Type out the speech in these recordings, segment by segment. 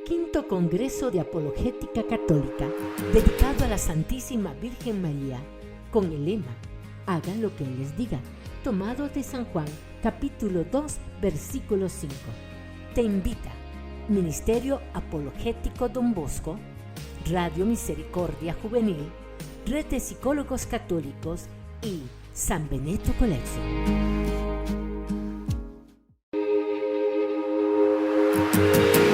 Quinto Congreso de Apologética Católica, dedicado a la Santísima Virgen María, con el lema Hagan lo que Él les diga, tomado de San Juan, capítulo 2, versículo 5. Te invita Ministerio Apologético Don Bosco, Radio Misericordia Juvenil, Red de Psicólogos Católicos y San Benedetto Collection.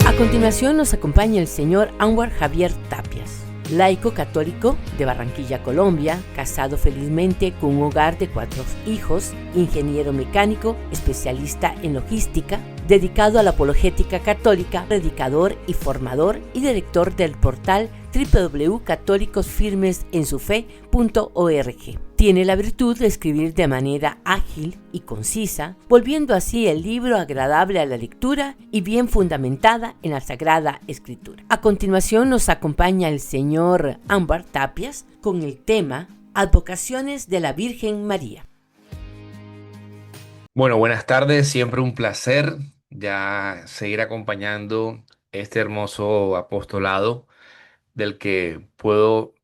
A continuación nos acompaña el señor Anwar Javier Tapias, laico católico de Barranquilla, Colombia, casado felizmente con un hogar de 4 hijos, ingeniero mecánico, especialista en logística, dedicado a la apologética católica, predicador y formador y director del portal www.católicosfirmesensufe.org. Tiene la virtud de escribir de manera ágil y concisa, volviendo así el libro agradable a la lectura y bien fundamentada en la Sagrada Escritura. A continuación nos acompaña el señor Anwar Tapias con el tema Advocaciones de la Virgen María. Bueno, buenas tardes, siempre un placer ya seguir acompañando este hermoso apostolado del que puedo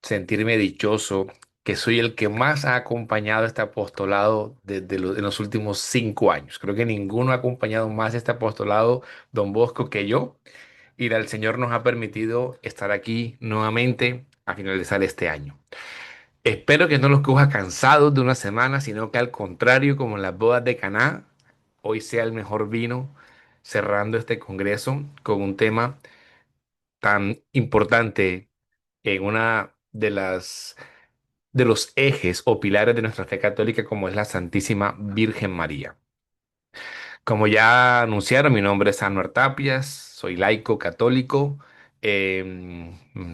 sentirme dichoso, que soy el que más ha acompañado este apostolado desde en los últimos 5 años. Creo que ninguno ha acompañado más este apostolado, Don Bosco, que yo, y el Señor nos ha permitido estar aquí nuevamente a finalizar este año. Espero que no los coja cansados de una semana, sino que al contrario, como en las bodas de Caná, hoy sea el mejor vino, cerrando este congreso con un tema tan importante en una de los ejes o pilares de nuestra fe católica como es la Santísima Virgen María. Como ya anunciaron, mi nombre es Anwar Tapias, soy laico católico.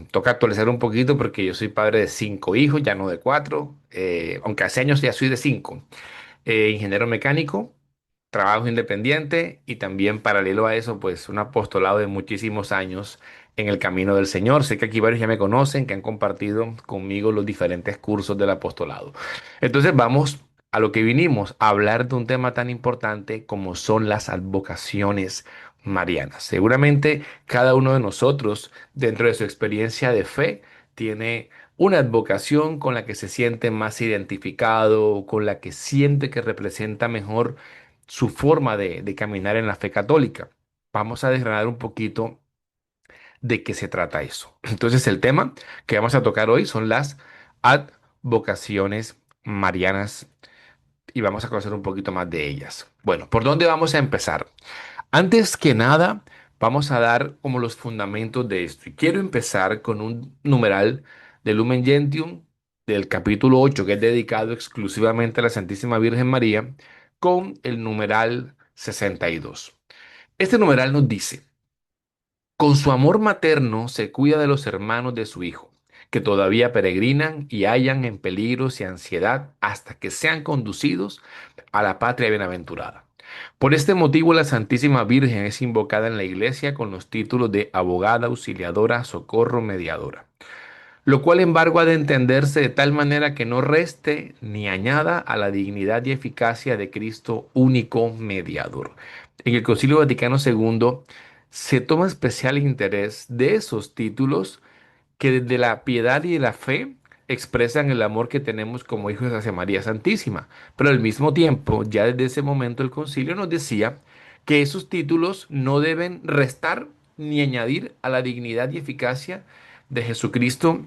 Toca actualizar un poquito porque yo soy padre de 5 hijos, ya no de 4, aunque hace años ya soy de 5. Ingeniero mecánico, trabajo independiente y también paralelo a eso, pues un apostolado de muchísimos años en el camino del Señor. Sé que aquí varios ya me conocen, que han compartido conmigo los diferentes cursos del apostolado. Entonces vamos a lo que vinimos, a hablar de un tema tan importante como son las advocaciones marianas. Seguramente cada uno de nosotros, dentro de su experiencia de fe, tiene una advocación con la que se siente más identificado, con la que siente que representa mejor su forma de caminar en la fe católica. Vamos a desgranar un poquito de qué se trata eso. Entonces, el tema que vamos a tocar hoy son las advocaciones marianas y vamos a conocer un poquito más de ellas. Bueno, ¿por dónde vamos a empezar? Antes que nada, vamos a dar como los fundamentos de esto. Y quiero empezar con un numeral del Lumen Gentium del capítulo 8, que es dedicado exclusivamente a la Santísima Virgen María, con el numeral 62. Este numeral nos dice: con su amor materno se cuida de los hermanos de su Hijo, que todavía peregrinan y hallan en peligros y ansiedad hasta que sean conducidos a la patria bienaventurada. Por este motivo, la Santísima Virgen es invocada en la Iglesia con los títulos de abogada, auxiliadora, socorro, mediadora, lo cual embargo ha de entenderse de tal manera que no reste ni añada a la dignidad y eficacia de Cristo único mediador. En el Concilio Vaticano II se toma especial interés de esos títulos que desde la piedad y la fe expresan el amor que tenemos como hijos hacia María Santísima. Pero al mismo tiempo, ya desde ese momento el concilio nos decía que esos títulos no deben restar ni añadir a la dignidad y eficacia de Jesucristo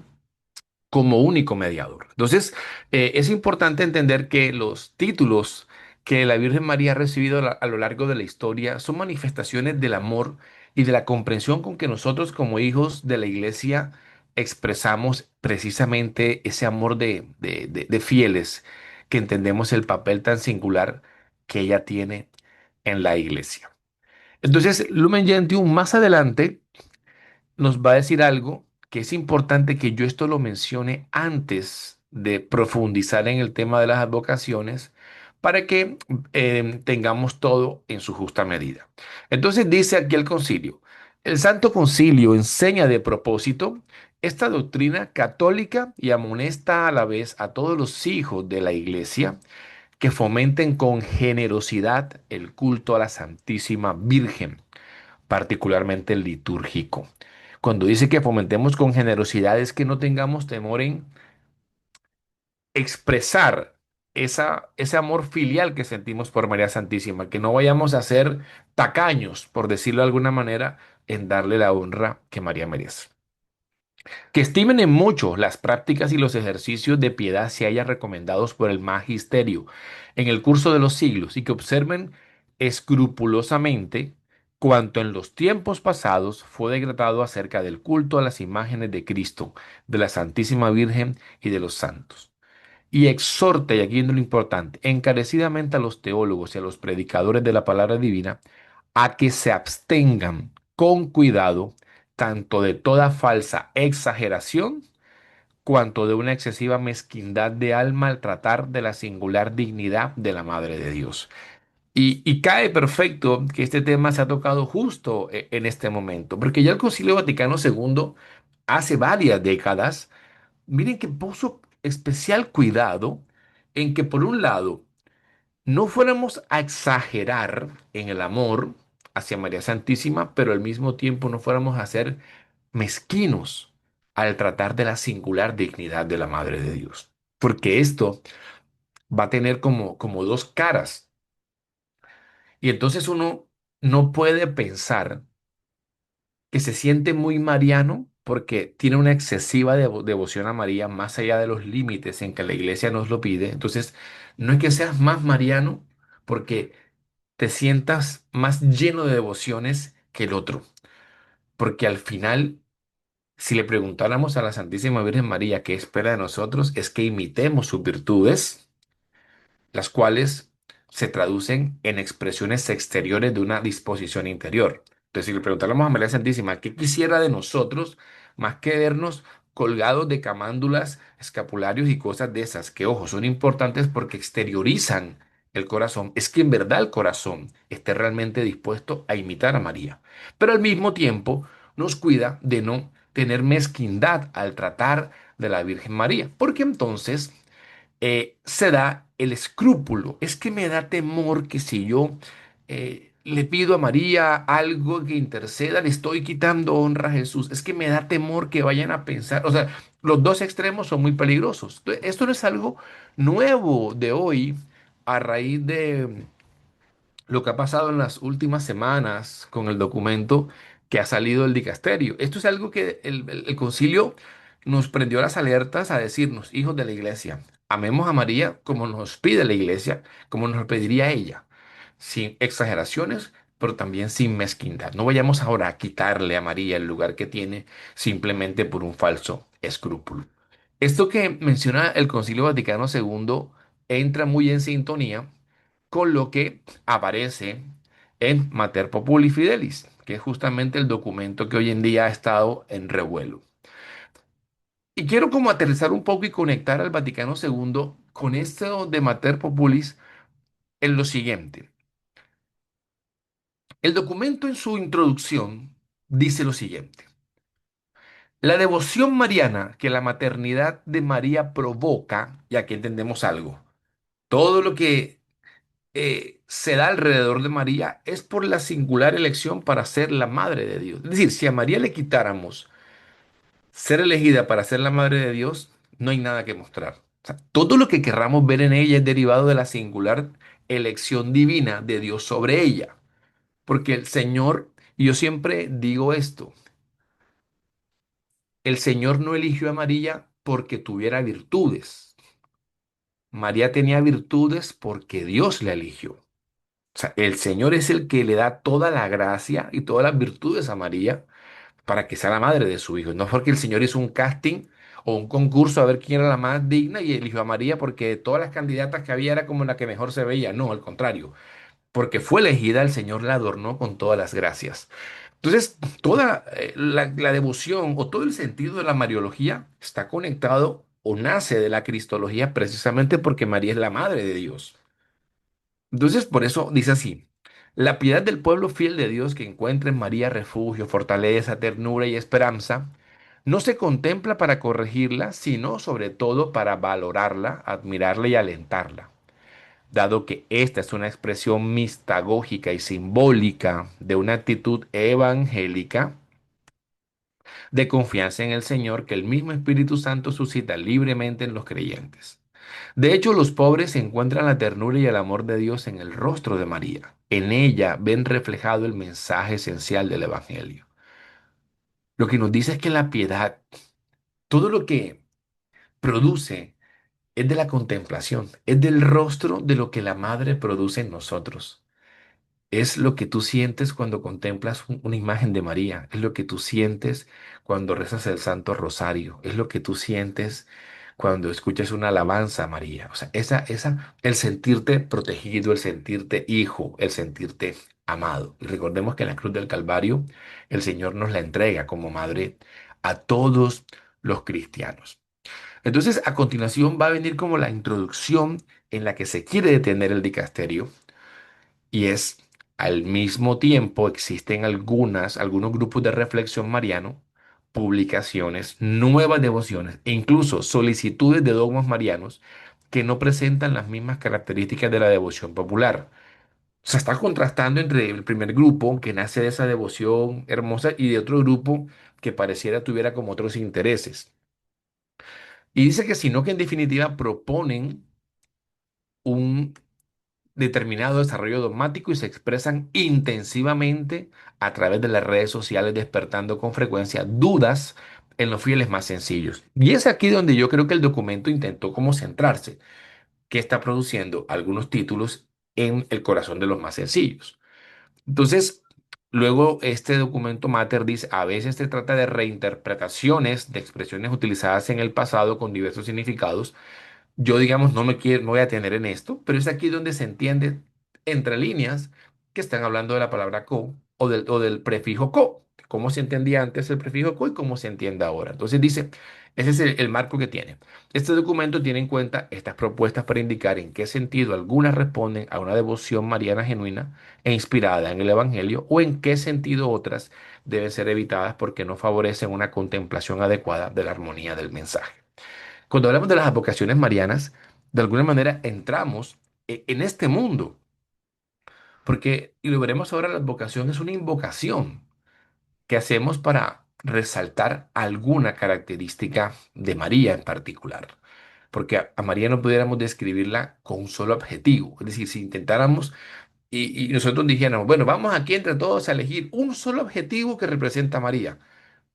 como único mediador. Entonces, es importante entender que los títulos que la Virgen María ha recibido a lo largo de la historia son manifestaciones del amor y de la comprensión con que nosotros como hijos de la Iglesia expresamos precisamente ese amor de fieles, que entendemos el papel tan singular que ella tiene en la Iglesia. Entonces, Lumen Gentium más adelante nos va a decir algo que es importante que yo esto lo mencione antes de profundizar en el tema de las advocaciones para que tengamos todo en su justa medida. Entonces dice aquí el concilio: el Santo Concilio enseña de propósito esta doctrina católica y amonesta a la vez a todos los hijos de la Iglesia que fomenten con generosidad el culto a la Santísima Virgen, particularmente el litúrgico. Cuando dice que fomentemos con generosidad es que no tengamos temor en expresar ese amor filial que sentimos por María Santísima, que no vayamos a ser tacaños, por decirlo de alguna manera, en darle la honra que María merece. Que estimen en mucho las prácticas y los ejercicios de piedad se hayan recomendados por el magisterio en el curso de los siglos y que observen escrupulosamente cuanto en los tiempos pasados fue decretado acerca del culto a las imágenes de Cristo, de la Santísima Virgen y de los santos. Y exhorta, y aquí viene lo importante, encarecidamente a los teólogos y a los predicadores de la palabra divina a que se abstengan con cuidado tanto de toda falsa exageración cuanto de una excesiva mezquindad de alma al tratar de la singular dignidad de la Madre de Dios. Y cae perfecto que este tema se ha tocado justo en este momento, porque ya el Concilio Vaticano II, hace varias décadas, miren que puso especial cuidado en que por un lado no fuéramos a exagerar en el amor hacia María Santísima, pero al mismo tiempo no fuéramos a ser mezquinos al tratar de la singular dignidad de la Madre de Dios. Porque esto va a tener como dos caras. Y entonces uno no puede pensar que se siente muy mariano porque tiene una excesiva devoción a María más allá de los límites en que la iglesia nos lo pide. Entonces, no es que seas más mariano porque te sientas más lleno de devociones que el otro. Porque al final, si le preguntáramos a la Santísima Virgen María qué espera de nosotros, es que imitemos sus virtudes, las cuales se traducen en expresiones exteriores de una disposición interior. Entonces, si le preguntáramos a María Santísima qué quisiera de nosotros, más que vernos colgados de camándulas, escapularios y cosas de esas, que ojo, son importantes porque exteriorizan el corazón, es que en verdad el corazón esté realmente dispuesto a imitar a María. Pero al mismo tiempo nos cuida de no tener mezquindad al tratar de la Virgen María, porque entonces se da el escrúpulo. Es que me da temor que si yo le pido a María algo que interceda, le estoy quitando honra a Jesús. Es que me da temor que vayan a pensar, o sea, los dos extremos son muy peligrosos. Entonces, esto no es algo nuevo de hoy a raíz de lo que ha pasado en las últimas semanas con el documento que ha salido del dicasterio. Esto es algo que el concilio nos prendió las alertas a decirnos, hijos de la iglesia, amemos a María como nos pide la iglesia, como nos lo pediría ella, sin exageraciones, pero también sin mezquindad. No vayamos ahora a quitarle a María el lugar que tiene simplemente por un falso escrúpulo. Esto que menciona el Concilio Vaticano II entra muy en sintonía con lo que aparece en Mater Populi Fidelis, que es justamente el documento que hoy en día ha estado en revuelo. Y quiero como aterrizar un poco y conectar al Vaticano II con esto de Mater Populis en lo siguiente. El documento en su introducción dice lo siguiente. La devoción mariana que la maternidad de María provoca, y aquí entendemos algo, todo lo que se da alrededor de María es por la singular elección para ser la madre de Dios. Es decir, si a María le quitáramos ser elegida para ser la madre de Dios, no hay nada que mostrar. O sea, todo lo que querramos ver en ella es derivado de la singular elección divina de Dios sobre ella. Porque el Señor, y yo siempre digo esto, el Señor no eligió a María porque tuviera virtudes. María tenía virtudes porque Dios la eligió. O sea, el Señor es el que le da toda la gracia y todas las virtudes a María para que sea la madre de su hijo. No porque el Señor hizo un casting o un concurso a ver quién era la más digna y eligió a María porque de todas las candidatas que había era como la que mejor se veía. No, al contrario. Porque fue elegida, el Señor la adornó con todas las gracias. Entonces, toda la devoción o todo el sentido de la Mariología está conectado o nace de la Cristología precisamente porque María es la madre de Dios. Entonces, por eso dice así, la piedad del pueblo fiel de Dios que encuentra en María refugio, fortaleza, ternura y esperanza, no se contempla para corregirla, sino sobre todo para valorarla, admirarla y alentarla. dado que esta es una expresión mistagógica y simbólica de una actitud evangélica de confianza en el Señor que el mismo Espíritu Santo suscita libremente en los creyentes. De hecho, los pobres encuentran la ternura y el amor de Dios en el rostro de María. En ella ven reflejado el mensaje esencial del Evangelio. Lo que nos dice es que la piedad, todo lo que produce, es de la contemplación, es del rostro de lo que la Madre produce en nosotros. Es lo que tú sientes cuando contemplas una imagen de María, es lo que tú sientes cuando rezas el Santo Rosario, es lo que tú sientes cuando escuchas una alabanza a María. O sea, el sentirte protegido, el sentirte hijo, el sentirte amado. Y recordemos que en la cruz del Calvario el Señor nos la entrega como madre a todos los cristianos. Entonces, a continuación va a venir como la introducción en la que se quiere detener el dicasterio y es, al mismo tiempo, existen algunos grupos de reflexión mariano, publicaciones, nuevas devociones e incluso solicitudes de dogmas marianos que no presentan las mismas características de la devoción popular. O sea, está contrastando entre el primer grupo que nace de esa devoción hermosa y de otro grupo que pareciera tuviera como otros intereses. Y dice que sino que en definitiva proponen un determinado desarrollo dogmático y se expresan intensivamente a través de las redes sociales, despertando con frecuencia dudas en los fieles más sencillos. Y es aquí donde yo creo que el documento intentó como centrarse, que está produciendo algunos títulos en el corazón de los más sencillos. Entonces, luego este documento Mater dice, a veces se trata de reinterpretaciones de expresiones utilizadas en el pasado con diversos significados. Yo, digamos, no voy a tener en esto, pero es aquí donde se entiende entre líneas que están hablando de la palabra co o del prefijo co. Cómo se entendía antes el prefijo co y cómo se entiende ahora. Entonces dice, ese es el marco que tiene. Este documento tiene en cuenta estas propuestas para indicar en qué sentido algunas responden a una devoción mariana genuina e inspirada en el Evangelio o en qué sentido otras deben ser evitadas porque no favorecen una contemplación adecuada de la armonía del mensaje. Cuando hablamos de las advocaciones marianas, de alguna manera entramos en este mundo, porque, y lo veremos ahora, la advocación es una invocación que hacemos para resaltar alguna característica de María en particular. Porque a María no pudiéramos describirla con un solo adjetivo. Es decir, si intentáramos y nosotros dijéramos, bueno, vamos aquí entre todos a elegir un solo adjetivo que representa a María,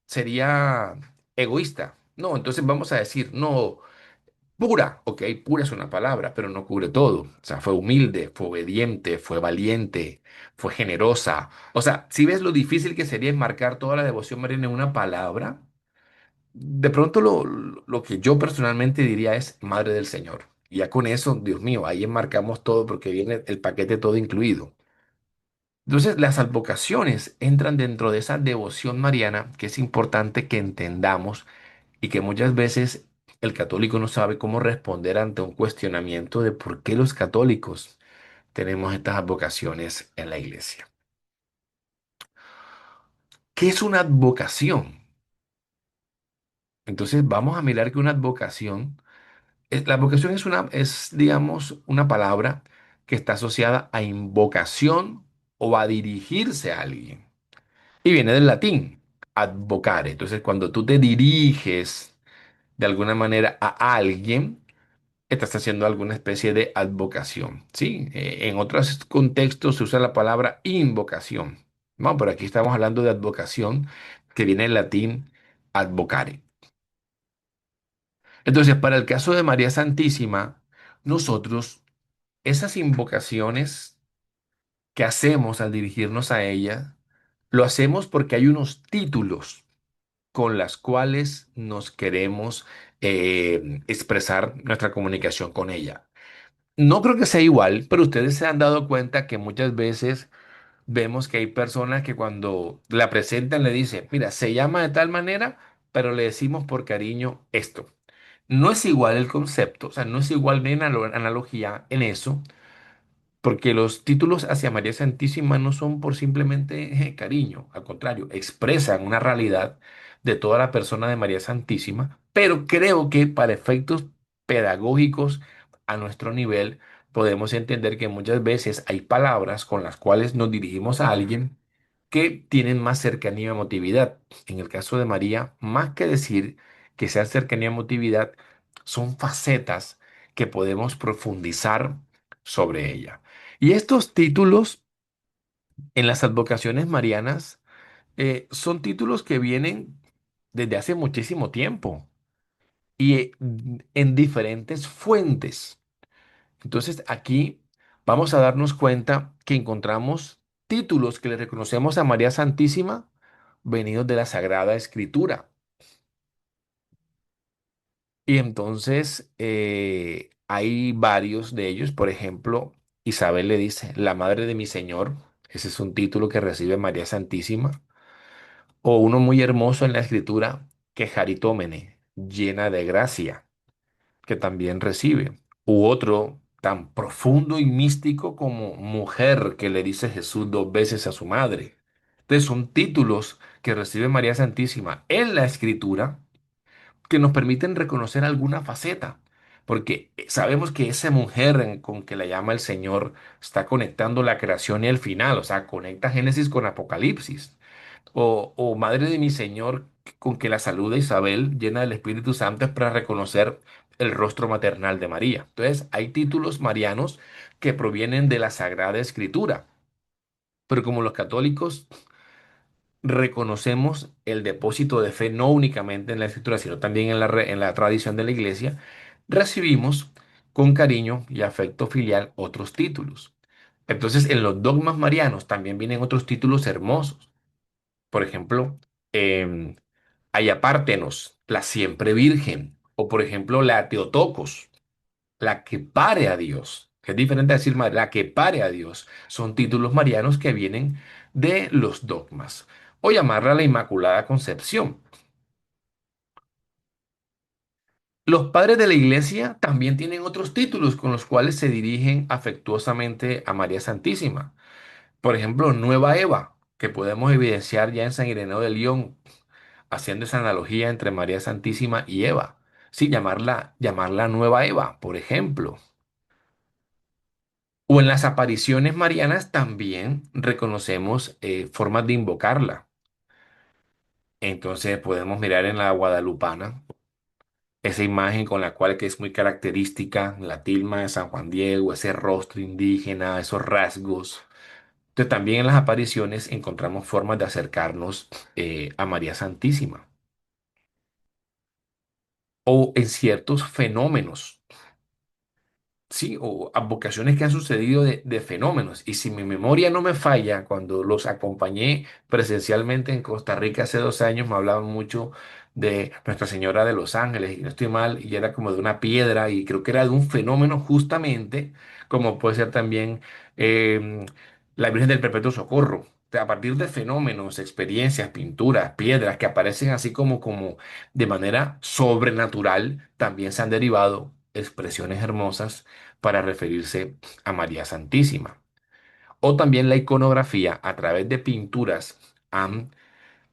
sería egoísta. No, entonces vamos a decir, no. Pura, ok, pura es una palabra, pero no cubre todo. O sea, fue humilde, fue obediente, fue valiente, fue generosa. O sea, si ves lo difícil que sería enmarcar toda la devoción mariana en una palabra, de pronto lo que yo personalmente diría es Madre del Señor. Y ya con eso, Dios mío, ahí enmarcamos todo porque viene el paquete todo incluido. Entonces, las advocaciones entran dentro de esa devoción mariana que es importante que entendamos y que muchas veces el católico no sabe cómo responder ante un cuestionamiento de por qué los católicos tenemos estas advocaciones en la iglesia. ¿Qué es una advocación? Entonces vamos a mirar que una advocación, la advocación digamos, una palabra que está asociada a invocación o a dirigirse a alguien. Y viene del latín, advocare. Entonces, cuando tú te diriges de alguna manera a alguien, estás haciendo alguna especie de advocación, ¿sí? En otros contextos se usa la palabra invocación, ¿no? Pero aquí estamos hablando de advocación, que viene del latín advocare. Entonces, para el caso de María Santísima, nosotros, esas invocaciones que hacemos al dirigirnos a ella, lo hacemos porque hay unos títulos con las cuales nos queremos expresar nuestra comunicación con ella. No creo que sea igual, pero ustedes se han dado cuenta que muchas veces vemos que hay personas que cuando la presentan le dicen, mira, se llama de tal manera, pero le decimos por cariño esto. No es igual el concepto, o sea, no es igual de analogía en eso, porque los títulos hacia María Santísima no son por simplemente cariño, al contrario, expresan una realidad de toda la persona de María Santísima, pero creo que para efectos pedagógicos a nuestro nivel podemos entender que muchas veces hay palabras con las cuales nos dirigimos a alguien que tienen más cercanía y emotividad. En el caso de María, más que decir que sea cercanía y emotividad, son facetas que podemos profundizar sobre ella. Y estos títulos en las advocaciones marianas son títulos que vienen desde hace muchísimo tiempo y en diferentes fuentes. Entonces aquí vamos a darnos cuenta que encontramos títulos que le reconocemos a María Santísima venidos de la Sagrada Escritura. Y entonces hay varios de ellos. Por ejemplo, Isabel le dice, la madre de mi Señor. Ese es un título que recibe María Santísima. O uno muy hermoso en la Escritura, que Jaritómene, llena de gracia, que también recibe. U otro tan profundo y místico como mujer, que le dice Jesús dos veces a su madre. Entonces son títulos que recibe María Santísima en la Escritura que nos permiten reconocer alguna faceta, porque sabemos que esa mujer con que la llama el Señor está conectando la creación y el final, o sea, conecta Génesis con Apocalipsis. O Madre de mi Señor, con que la saluda Isabel, llena del Espíritu Santo, es para reconocer el rostro maternal de María. Entonces, hay títulos marianos que provienen de la Sagrada Escritura, pero como los católicos reconocemos el depósito de fe no únicamente en la Escritura, sino también en en la tradición de la Iglesia, recibimos con cariño y afecto filial otros títulos. Entonces, en los dogmas marianos también vienen otros títulos hermosos. Por ejemplo, em, Ayapártenos, la siempre virgen, o por ejemplo, la Teotocos, la que pare a Dios. Es diferente a decir la que pare a Dios. Son títulos marianos que vienen de los dogmas. O llamarla la Inmaculada Concepción. Los padres de la iglesia también tienen otros títulos con los cuales se dirigen afectuosamente a María Santísima. Por ejemplo, Nueva Eva, que podemos evidenciar ya en San Ireneo de León, haciendo esa analogía entre María Santísima y Eva. Sí, llamarla Nueva Eva, por ejemplo. O en las apariciones marianas también reconocemos formas de invocarla. Entonces podemos mirar en la Guadalupana esa imagen con la cual que es muy característica, la tilma de San Juan Diego, ese rostro indígena, esos rasgos. Entonces también en las apariciones encontramos formas de acercarnos a María Santísima. O en ciertos fenómenos. Sí, o vocaciones que han sucedido de fenómenos. Y si mi memoria no me falla, cuando los acompañé presencialmente en Costa Rica hace 2 años, me hablaban mucho de Nuestra Señora de los Ángeles, y no estoy mal, y era como de una piedra, y creo que era de un fenómeno justamente, como puede ser también em, la Virgen del Perpetuo Socorro. O sea, a partir de fenómenos, experiencias, pinturas, piedras que aparecen así como de manera sobrenatural, también se han derivado expresiones hermosas para referirse a María Santísima. O también la iconografía a través de pinturas han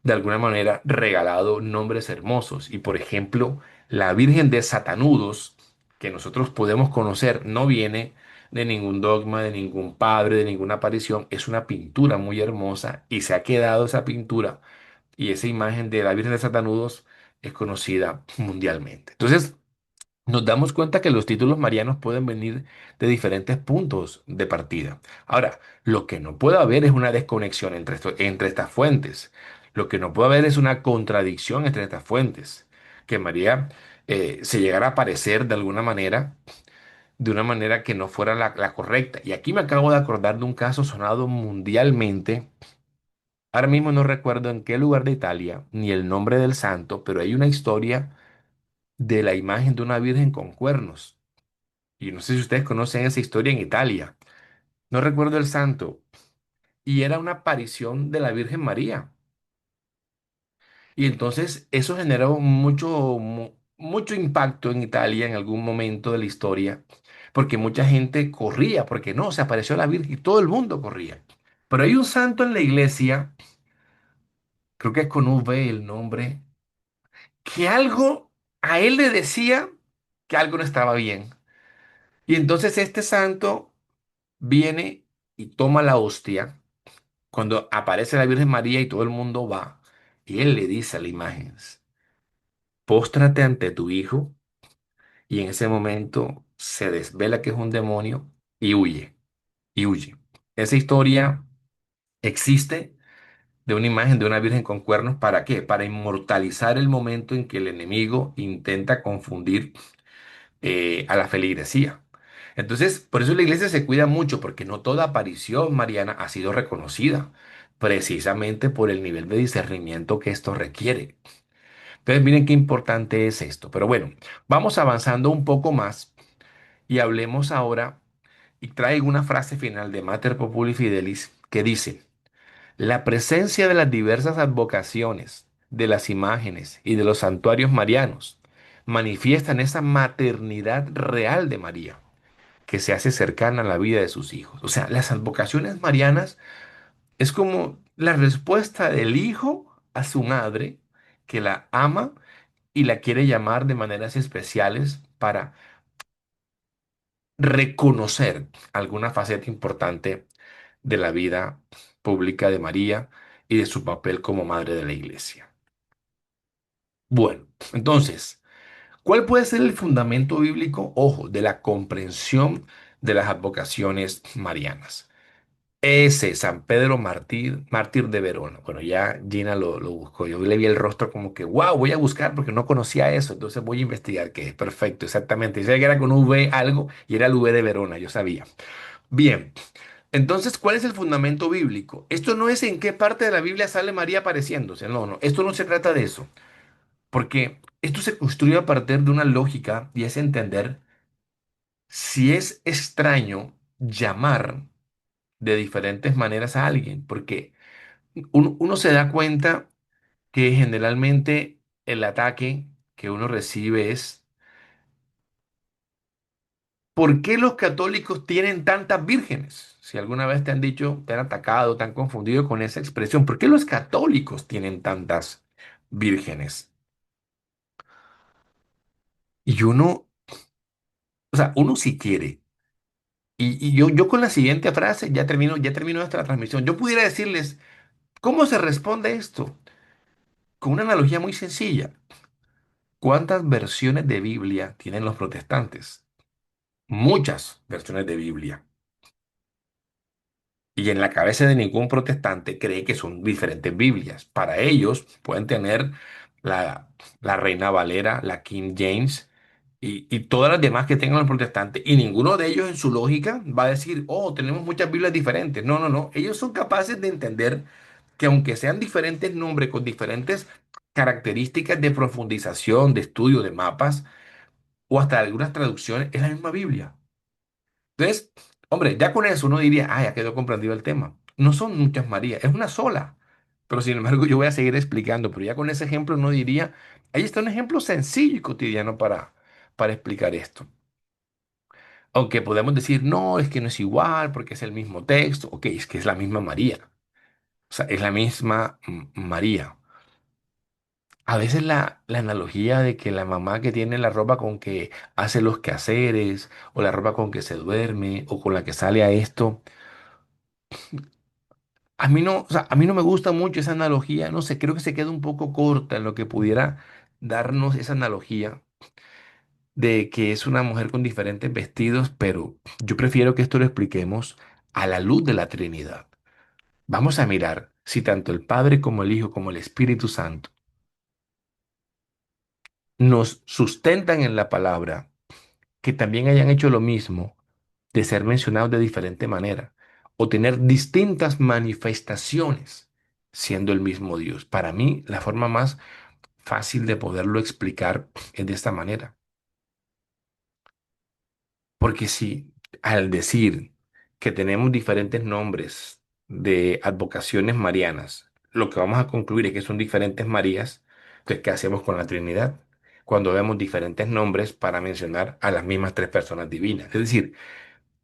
de alguna manera regalado nombres hermosos. Y por ejemplo, la Virgen de Satanudos, que nosotros podemos conocer, no viene de ningún dogma, de ningún padre, de ninguna aparición. Es una pintura muy hermosa y se ha quedado esa pintura y esa imagen de la Virgen de Satanudos es conocida mundialmente. Entonces, nos damos cuenta que los títulos marianos pueden venir de diferentes puntos de partida. Ahora, lo que no puede haber es una desconexión entre estas fuentes. Lo que no puede haber es una contradicción entre estas fuentes. Que María se llegara a aparecer de alguna manera, de una manera que no fuera la correcta. Y aquí me acabo de acordar de un caso sonado mundialmente. Ahora mismo no recuerdo en qué lugar de Italia, ni el nombre del santo, pero hay una historia de la imagen de una virgen con cuernos. Y no sé si ustedes conocen esa historia en Italia. No recuerdo el santo. Y era una aparición de la Virgen María. Y entonces eso generó mucho impacto en Italia en algún momento de la historia. Porque mucha gente corría, porque no, se apareció la Virgen y todo el mundo corría. Pero hay un santo en la iglesia, creo que es con V el nombre, que algo a él le decía que algo no estaba bien. Y entonces este santo viene y toma la hostia cuando aparece la Virgen María y todo el mundo va. Y él le dice a la imagen, póstrate ante tu hijo. Y en ese momento se desvela que es un demonio y huye, y huye. Esa historia existe de una imagen de una virgen con cuernos. ¿Para qué? Para inmortalizar el momento en que el enemigo intenta confundir a la feligresía. Entonces, por eso la iglesia se cuida mucho, porque no toda aparición mariana ha sido reconocida, precisamente por el nivel de discernimiento que esto requiere. Entonces, miren qué importante es esto. Pero bueno, vamos avanzando un poco más y hablemos ahora, y traigo una frase final de Mater Populi Fidelis que dice: la presencia de las diversas advocaciones, de las imágenes y de los santuarios marianos manifiestan esa maternidad real de María, que se hace cercana a la vida de sus hijos. O sea, las advocaciones marianas es como la respuesta del hijo a su madre, que la ama y la quiere llamar de maneras especiales para reconocer alguna faceta importante de la vida pública de María y de su papel como madre de la iglesia. Bueno, entonces, ¿cuál puede ser el fundamento bíblico, ojo, de la comprensión de las advocaciones marianas? Ese San Pedro mártir de Verona. Bueno, ya Gina lo buscó. Yo le vi el rostro como que, wow, voy a buscar porque no conocía eso. Entonces voy a investigar qué es. Perfecto, exactamente. Dice que era con V algo y era el V de Verona, yo sabía. Bien, entonces, ¿cuál es el fundamento bíblico? Esto no es en qué parte de la Biblia sale María apareciéndose. No, no, esto no se trata de eso. Porque esto se construye a partir de una lógica y es entender si es extraño llamar de diferentes maneras a alguien. Porque uno se da cuenta que generalmente el ataque que uno recibe es: ¿por qué los católicos tienen tantas vírgenes? Si alguna vez te han dicho, te han atacado, te han confundido con esa expresión, ¿por qué los católicos tienen tantas vírgenes? Y uno, o sea, uno si quiere. Y yo con la siguiente frase ya termino esta transmisión. Yo pudiera decirles, ¿cómo se responde esto? Con una analogía muy sencilla. ¿Cuántas versiones de Biblia tienen los protestantes? Muchas versiones de Biblia. Y en la cabeza de ningún protestante cree que son diferentes Biblias. Para ellos pueden tener la, la Reina Valera, la King James y todas las demás que tengan los protestantes. Y ninguno de ellos en su lógica va a decir, oh, tenemos muchas Biblias diferentes. No, no, no. Ellos son capaces de entender que aunque sean diferentes nombres con diferentes características de profundización, de estudio, de mapas o hasta algunas traducciones, es la misma Biblia. Entonces, hombre, ya con eso uno diría, ah, ya quedó comprendido el tema. No son muchas Marías, es una sola. Pero sin embargo, yo voy a seguir explicando, pero ya con ese ejemplo uno diría, ahí está un ejemplo sencillo y cotidiano para explicar esto. Aunque podemos decir, no, es que no es igual porque es el mismo texto. Ok, es que es la misma María. O sea, es la misma María. A veces la analogía de que la mamá que tiene la ropa con que hace los quehaceres, o la ropa con que se duerme, o con la que sale a esto. A mí no, o sea, a mí no me gusta mucho esa analogía, no sé, creo que se queda un poco corta en lo que pudiera darnos esa analogía de que es una mujer con diferentes vestidos, pero yo prefiero que esto lo expliquemos a la luz de la Trinidad. Vamos a mirar si tanto el Padre como el Hijo como el Espíritu Santo nos sustentan en la palabra, que también hayan hecho lo mismo de ser mencionados de diferente manera o tener distintas manifestaciones siendo el mismo Dios. Para mí, la forma más fácil de poderlo explicar es de esta manera. Porque si al decir que tenemos diferentes nombres de advocaciones marianas, lo que vamos a concluir es que son diferentes Marías, entonces, ¿qué hacemos con la Trinidad? Cuando vemos diferentes nombres para mencionar a las mismas tres personas divinas. Es decir,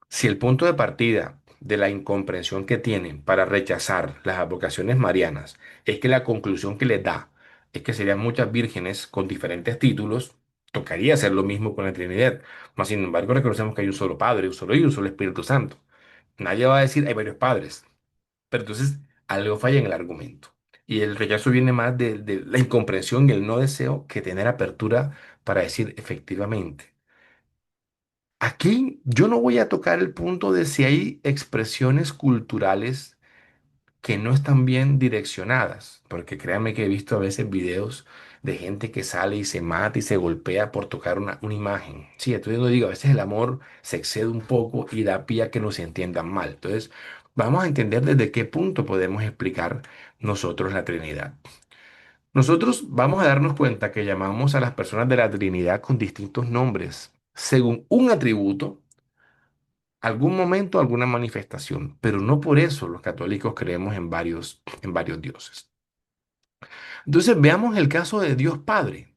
si el punto de partida de la incomprensión que tienen para rechazar las advocaciones marianas es que la conclusión que les da es que serían muchas vírgenes con diferentes títulos, Tocaría hacer lo mismo con la Trinidad. Mas, sin embargo, reconocemos que hay un solo Padre, un solo Hijo, un solo Espíritu Santo. Nadie va a decir hay varios padres. Pero entonces algo falla en el argumento. Y el rechazo viene más de la incomprensión y el no deseo que tener apertura para decir efectivamente. Aquí yo no voy a tocar el punto de si hay expresiones culturales que no están bien direccionadas, porque créanme que he visto a veces videos de gente que sale y se mata y se golpea por tocar una imagen. Sí, entonces yo digo, a veces el amor se excede un poco y da pie a que nos entiendan mal. Entonces, vamos a entender desde qué punto podemos explicar nosotros la Trinidad. Nosotros vamos a darnos cuenta que llamamos a las personas de la Trinidad con distintos nombres, según un atributo, algún momento, alguna manifestación, pero no por eso los católicos creemos en varios dioses. Entonces veamos el caso de Dios Padre.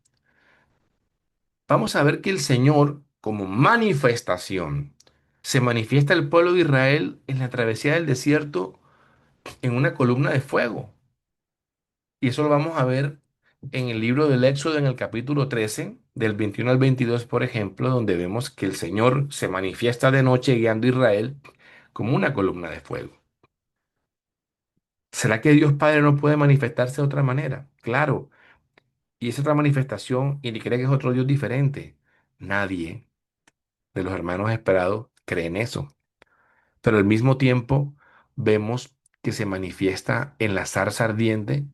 Vamos a ver que el Señor, como manifestación, se manifiesta al pueblo de Israel en la travesía del desierto en una columna de fuego. Y eso lo vamos a ver en el libro del Éxodo, en el capítulo 13, del 21 al 22, por ejemplo, donde vemos que el Señor se manifiesta de noche guiando a Israel como una columna de fuego. ¿Será que Dios Padre no puede manifestarse de otra manera? Claro, y esa otra manifestación, y ni cree que es otro Dios diferente. Nadie de los hermanos esperados cree en eso. Pero al mismo tiempo vemos que se manifiesta en la zarza ardiente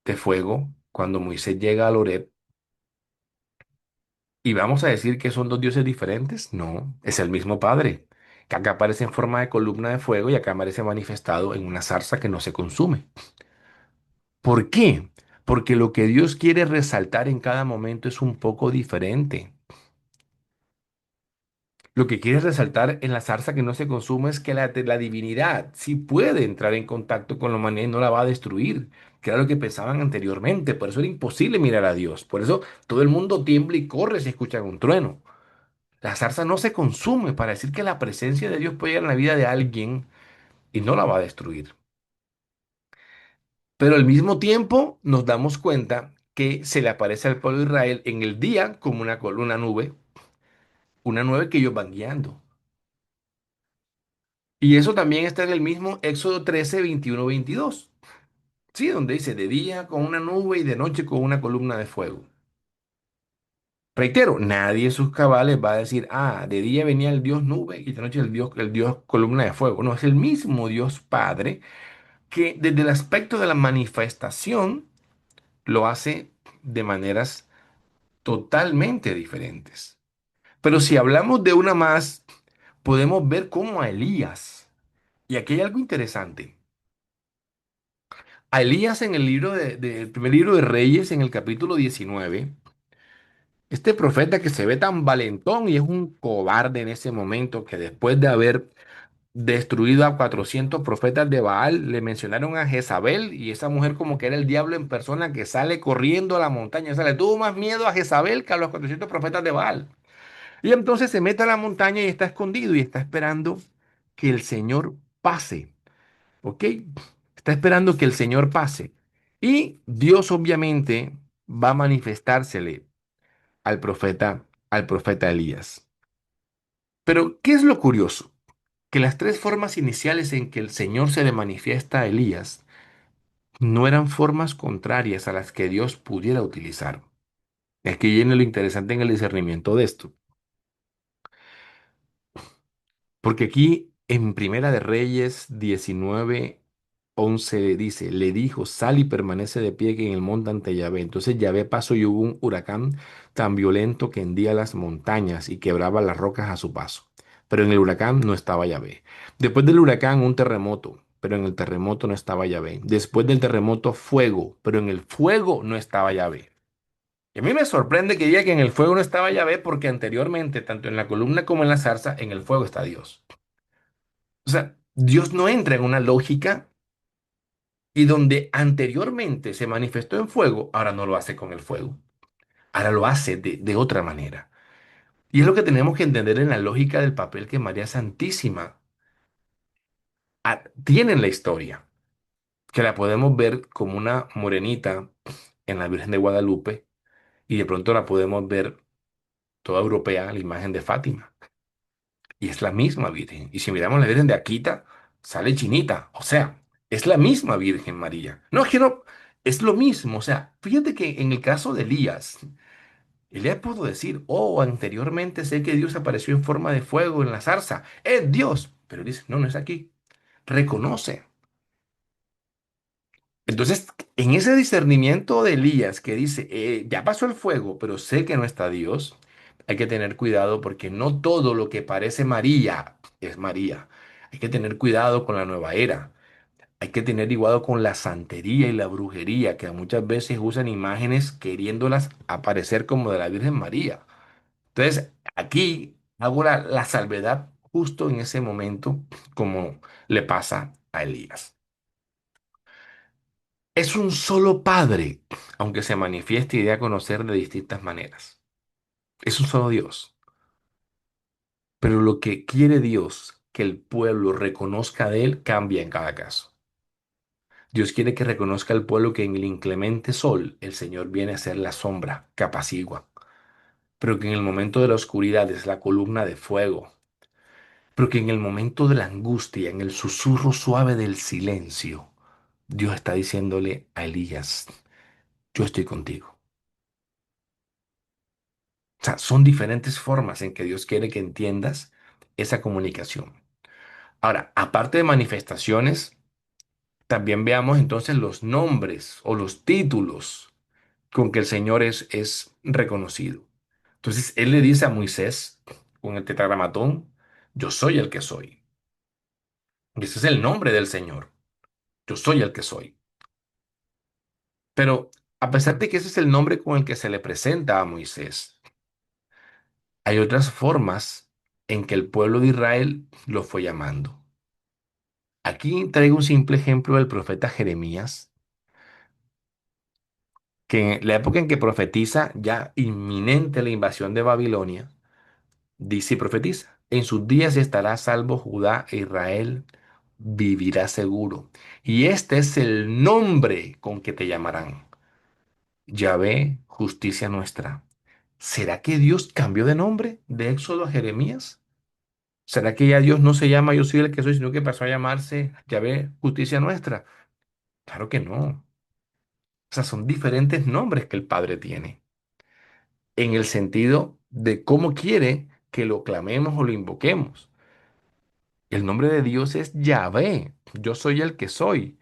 de fuego cuando Moisés llega al Horeb. ¿Y vamos a decir que son dos dioses diferentes? No, es el mismo Padre, que acá aparece en forma de columna de fuego y acá aparece manifestado en una zarza que no se consume. ¿Por qué? Porque lo que Dios quiere resaltar en cada momento es un poco diferente. Lo que quiere resaltar en la zarza que no se consume es que la divinidad sí puede entrar en contacto con la humanidad y no la va a destruir, que era lo que pensaban anteriormente. Por eso era imposible mirar a Dios. Por eso todo el mundo tiembla y corre si escuchan un trueno. La zarza no se consume para decir que la presencia de Dios puede llegar en la vida de alguien y no la va a destruir. Pero al mismo tiempo nos damos cuenta que se le aparece al pueblo de Israel en el día como una columna nube, una nube que ellos van guiando. Y eso también está en el mismo Éxodo 13, 21, 22. Sí, donde dice de día con una nube y de noche con una columna de fuego. Reitero, nadie en sus cabales va a decir, ah, de día venía el Dios nube y de noche el Dios columna de fuego. No, es el mismo Dios Padre que desde el aspecto de la manifestación lo hace de maneras totalmente diferentes. Pero si hablamos de una más, podemos ver cómo a Elías, y aquí hay algo interesante, a Elías en el el primer libro de Reyes, en el capítulo 19, este profeta que se ve tan valentón y es un cobarde en ese momento, que después de haber destruido a 400 profetas de Baal, le mencionaron a Jezabel y esa mujer como que era el diablo en persona que sale corriendo a la montaña. O sea, le tuvo más miedo a Jezabel que a los 400 profetas de Baal. Y entonces se mete a la montaña y está escondido y está esperando que el Señor pase. ¿Ok? Está esperando que el Señor pase. Y Dios obviamente va a manifestársele al profeta Elías. Pero, ¿qué es lo curioso? Que las tres formas iniciales en que el Señor se le manifiesta a Elías no eran formas contrarias a las que Dios pudiera utilizar. Aquí viene lo interesante en el discernimiento de esto. Porque aquí en Primera de Reyes 19:11 dice, le dijo, sal y permanece de pie que en el monte ante Yahvé. Entonces Yahvé pasó y hubo un huracán tan violento que hendía las montañas y quebraba las rocas a su paso. Pero en el huracán no estaba Yahvé. Después del huracán un terremoto, pero en el terremoto no estaba Yahvé. Después del terremoto fuego, pero en el fuego no estaba Yahvé. Y a mí me sorprende que diga que en el fuego no estaba Yahvé porque anteriormente, tanto en la columna como en la zarza, en el fuego está Dios. O sea, Dios no entra en una lógica y donde anteriormente se manifestó en fuego, ahora no lo hace con el fuego. Ahora lo hace de otra manera. Y es lo que tenemos que entender en la lógica del papel que María Santísima tiene en la historia, que la podemos ver como una morenita en la Virgen de Guadalupe y de pronto la podemos ver toda europea, la imagen de Fátima. Y es la misma Virgen. Y si miramos la Virgen de Akita, sale chinita. O sea, es la misma Virgen María. No, es que no, es lo mismo. O sea, fíjate que en el caso de Elías, Elías pudo decir, oh, anteriormente sé que Dios apareció en forma de fuego en la zarza. Es Dios. Pero dice, no, no es aquí. Reconoce. Entonces, en ese discernimiento de Elías que dice, ya pasó el fuego, pero sé que no está Dios, hay que tener cuidado porque no todo lo que parece María es María. Hay que tener cuidado con la nueva era. Hay que tener cuidado con la santería y la brujería, que muchas veces usan imágenes queriéndolas aparecer como de la Virgen María. Entonces, aquí hago la salvedad justo en ese momento, como le pasa a Elías. Es un solo Padre, aunque se manifieste y dé a conocer de distintas maneras. Es un solo Dios. Pero lo que quiere Dios que el pueblo reconozca de Él cambia en cada caso. Dios quiere que reconozca el pueblo que en el inclemente sol el Señor viene a ser la sombra que apacigua, pero que en el momento de la oscuridad es la columna de fuego, pero que en el momento de la angustia, en el susurro suave del silencio, Dios está diciéndole a Elías, yo estoy contigo. O sea, son diferentes formas en que Dios quiere que entiendas esa comunicación. Ahora, aparte de manifestaciones, también veamos entonces los nombres o los títulos con que el Señor es reconocido. Entonces, Él le dice a Moisés, con el tetragramatón, yo soy el que soy. Y ese es el nombre del Señor. Yo soy el que soy. Pero a pesar de que ese es el nombre con el que se le presenta a Moisés, hay otras formas en que el pueblo de Israel lo fue llamando. Aquí traigo un simple ejemplo del profeta Jeremías, que en la época en que profetiza ya inminente la invasión de Babilonia, dice y profetiza, en sus días estará salvo Judá e Israel vivirá seguro. Y este es el nombre con que te llamarán. Yahvé, justicia nuestra. ¿Será que Dios cambió de nombre de Éxodo a Jeremías? ¿Será que ya Dios no se llama yo soy el que soy, sino que pasó a llamarse Yahvé, justicia nuestra? Claro que no. O sea, son diferentes nombres que el Padre tiene, en el sentido de cómo quiere que lo clamemos o lo invoquemos. El nombre de Dios es Yahvé, yo soy el que soy.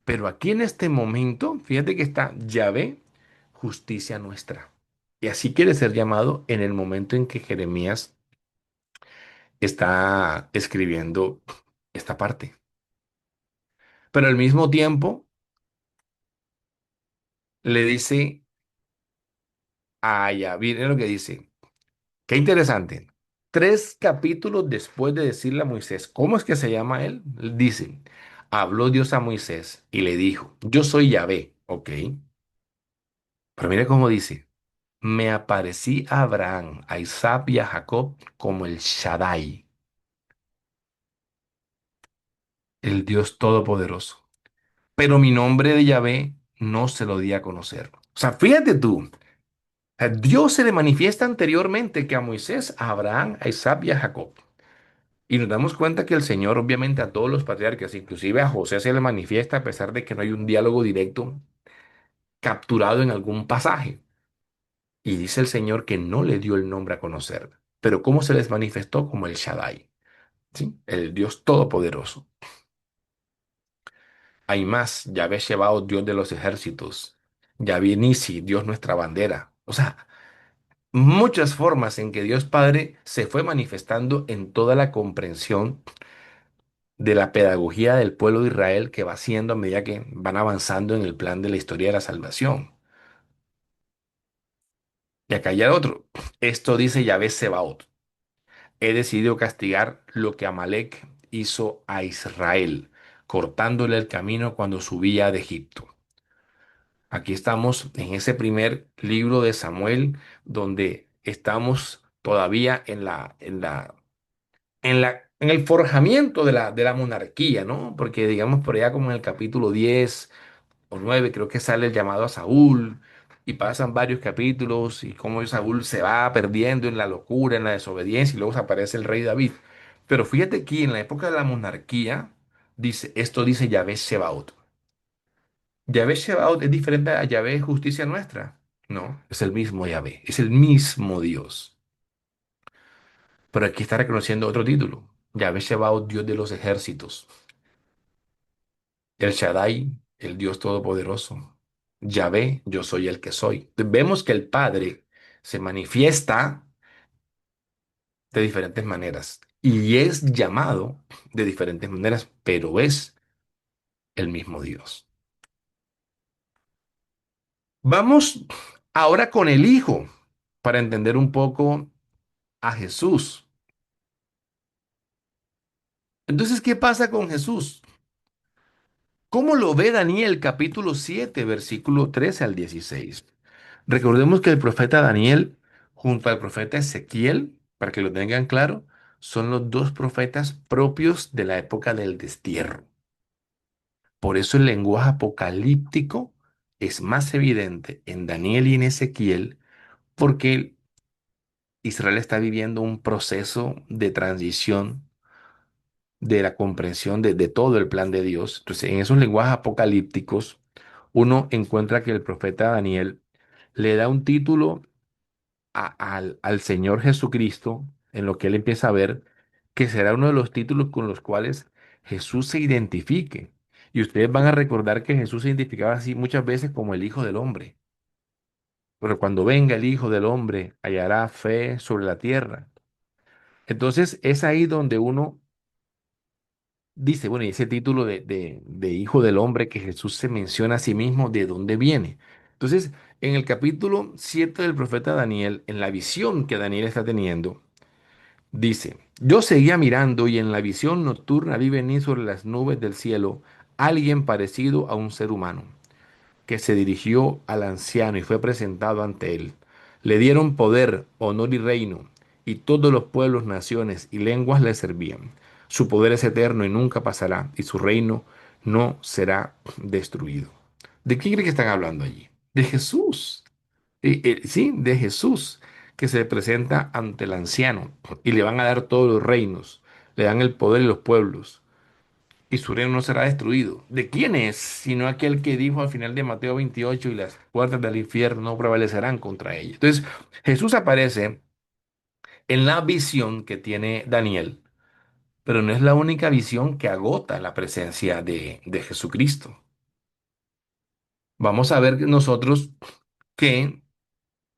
Pero aquí en este momento, fíjate que está Yahvé, justicia nuestra. Y así quiere ser llamado en el momento en que Jeremías está escribiendo esta parte. Pero al mismo tiempo le dice a Yahvé, miren lo que dice. Qué interesante. 3 capítulos después de decirle a Moisés, ¿cómo es que se llama él? Dice, habló Dios a Moisés y le dijo, yo soy Yahvé, ok. Pero mire cómo dice, me aparecí a Abraham, a Isaac y a Jacob como el Shaddai, el Dios Todopoderoso. Pero mi nombre de Yahvé no se lo di a conocer. O sea, fíjate tú, a Dios se le manifiesta anteriormente que a Moisés, a Abraham, a Isaac y a Jacob. Y nos damos cuenta que el Señor, obviamente, a todos los patriarcas, inclusive a José, se le manifiesta a pesar de que no hay un diálogo directo capturado en algún pasaje. Y dice el Señor que no le dio el nombre a conocer. Pero ¿cómo se les manifestó? Como el Shaddai, ¿sí? El Dios Todopoderoso. Hay más, Yahvé Shebaot, Dios de los ejércitos. Yahvé Nisi, Dios nuestra bandera. O sea, muchas formas en que Dios Padre se fue manifestando en toda la comprensión de la pedagogía del pueblo de Israel que va haciendo a medida que van avanzando en el plan de la historia de la salvación. Y acá hay otro. Esto dice Yahvé Sebaot. He decidido castigar lo que Amalek hizo a Israel, cortándole el camino cuando subía de Egipto. Aquí estamos en ese primer libro de Samuel, donde estamos todavía en el forjamiento de la monarquía, ¿no? Porque digamos por allá como en el capítulo 10 o 9 creo que sale el llamado a Saúl. y pasan varios capítulos y cómo Saúl se va perdiendo en la locura, en la desobediencia y luego aparece el rey David. Pero fíjate aquí, en la época de la monarquía, esto dice Yahvé Sebaot. Yahvé Sebaot es diferente a Yahvé justicia nuestra. No, es el mismo Yahvé, es el mismo Dios. Pero aquí está reconociendo otro título. Yahvé Sebaot, Dios de los ejércitos. El Shaddai, el Dios Todopoderoso. Yahvé, yo soy el que soy. Vemos que el Padre se manifiesta de diferentes maneras y es llamado de diferentes maneras, pero es el mismo Dios. Vamos ahora con el Hijo para entender un poco a Jesús. Entonces, ¿qué pasa con Jesús? ¿Cómo lo ve Daniel capítulo 7 versículo 13 al 16? Recordemos que el profeta Daniel, junto al profeta Ezequiel, para que lo tengan claro, son los dos profetas propios de la época del destierro. Por eso el lenguaje apocalíptico es más evidente en Daniel y en Ezequiel, porque Israel está viviendo un proceso de transición de la comprensión de todo el plan de Dios. Entonces, en esos lenguajes apocalípticos, uno encuentra que el profeta Daniel le da un título al Señor Jesucristo, en lo que él empieza a ver, que será uno de los títulos con los cuales Jesús se identifique. Y ustedes van a recordar que Jesús se identificaba así muchas veces como el Hijo del Hombre. Pero cuando venga el Hijo del Hombre, hallará fe sobre la tierra. Entonces es ahí donde uno dice, bueno, y ese título de Hijo del Hombre que Jesús se menciona a sí mismo, ¿de dónde viene? Entonces, en el capítulo 7 del profeta Daniel, en la visión que Daniel está teniendo, dice, yo seguía mirando y en la visión nocturna vi venir sobre las nubes del cielo alguien parecido a un ser humano que se dirigió al anciano y fue presentado ante él. Le dieron poder, honor y reino, y todos los pueblos, naciones y lenguas le servían. Su poder es eterno y nunca pasará, y su reino no será destruido. ¿De quién cree que están hablando allí? De Jesús. Sí, de Jesús, que se presenta ante el anciano y le van a dar todos los reinos, le dan el poder y los pueblos y su reino no será destruido. ¿De quién es? Sino aquel que dijo al final de Mateo 28 y las puertas del infierno no prevalecerán contra ella. Entonces, Jesús aparece en la visión que tiene Daniel, pero no es la única visión que agota la presencia de Jesucristo. Vamos a ver nosotros que,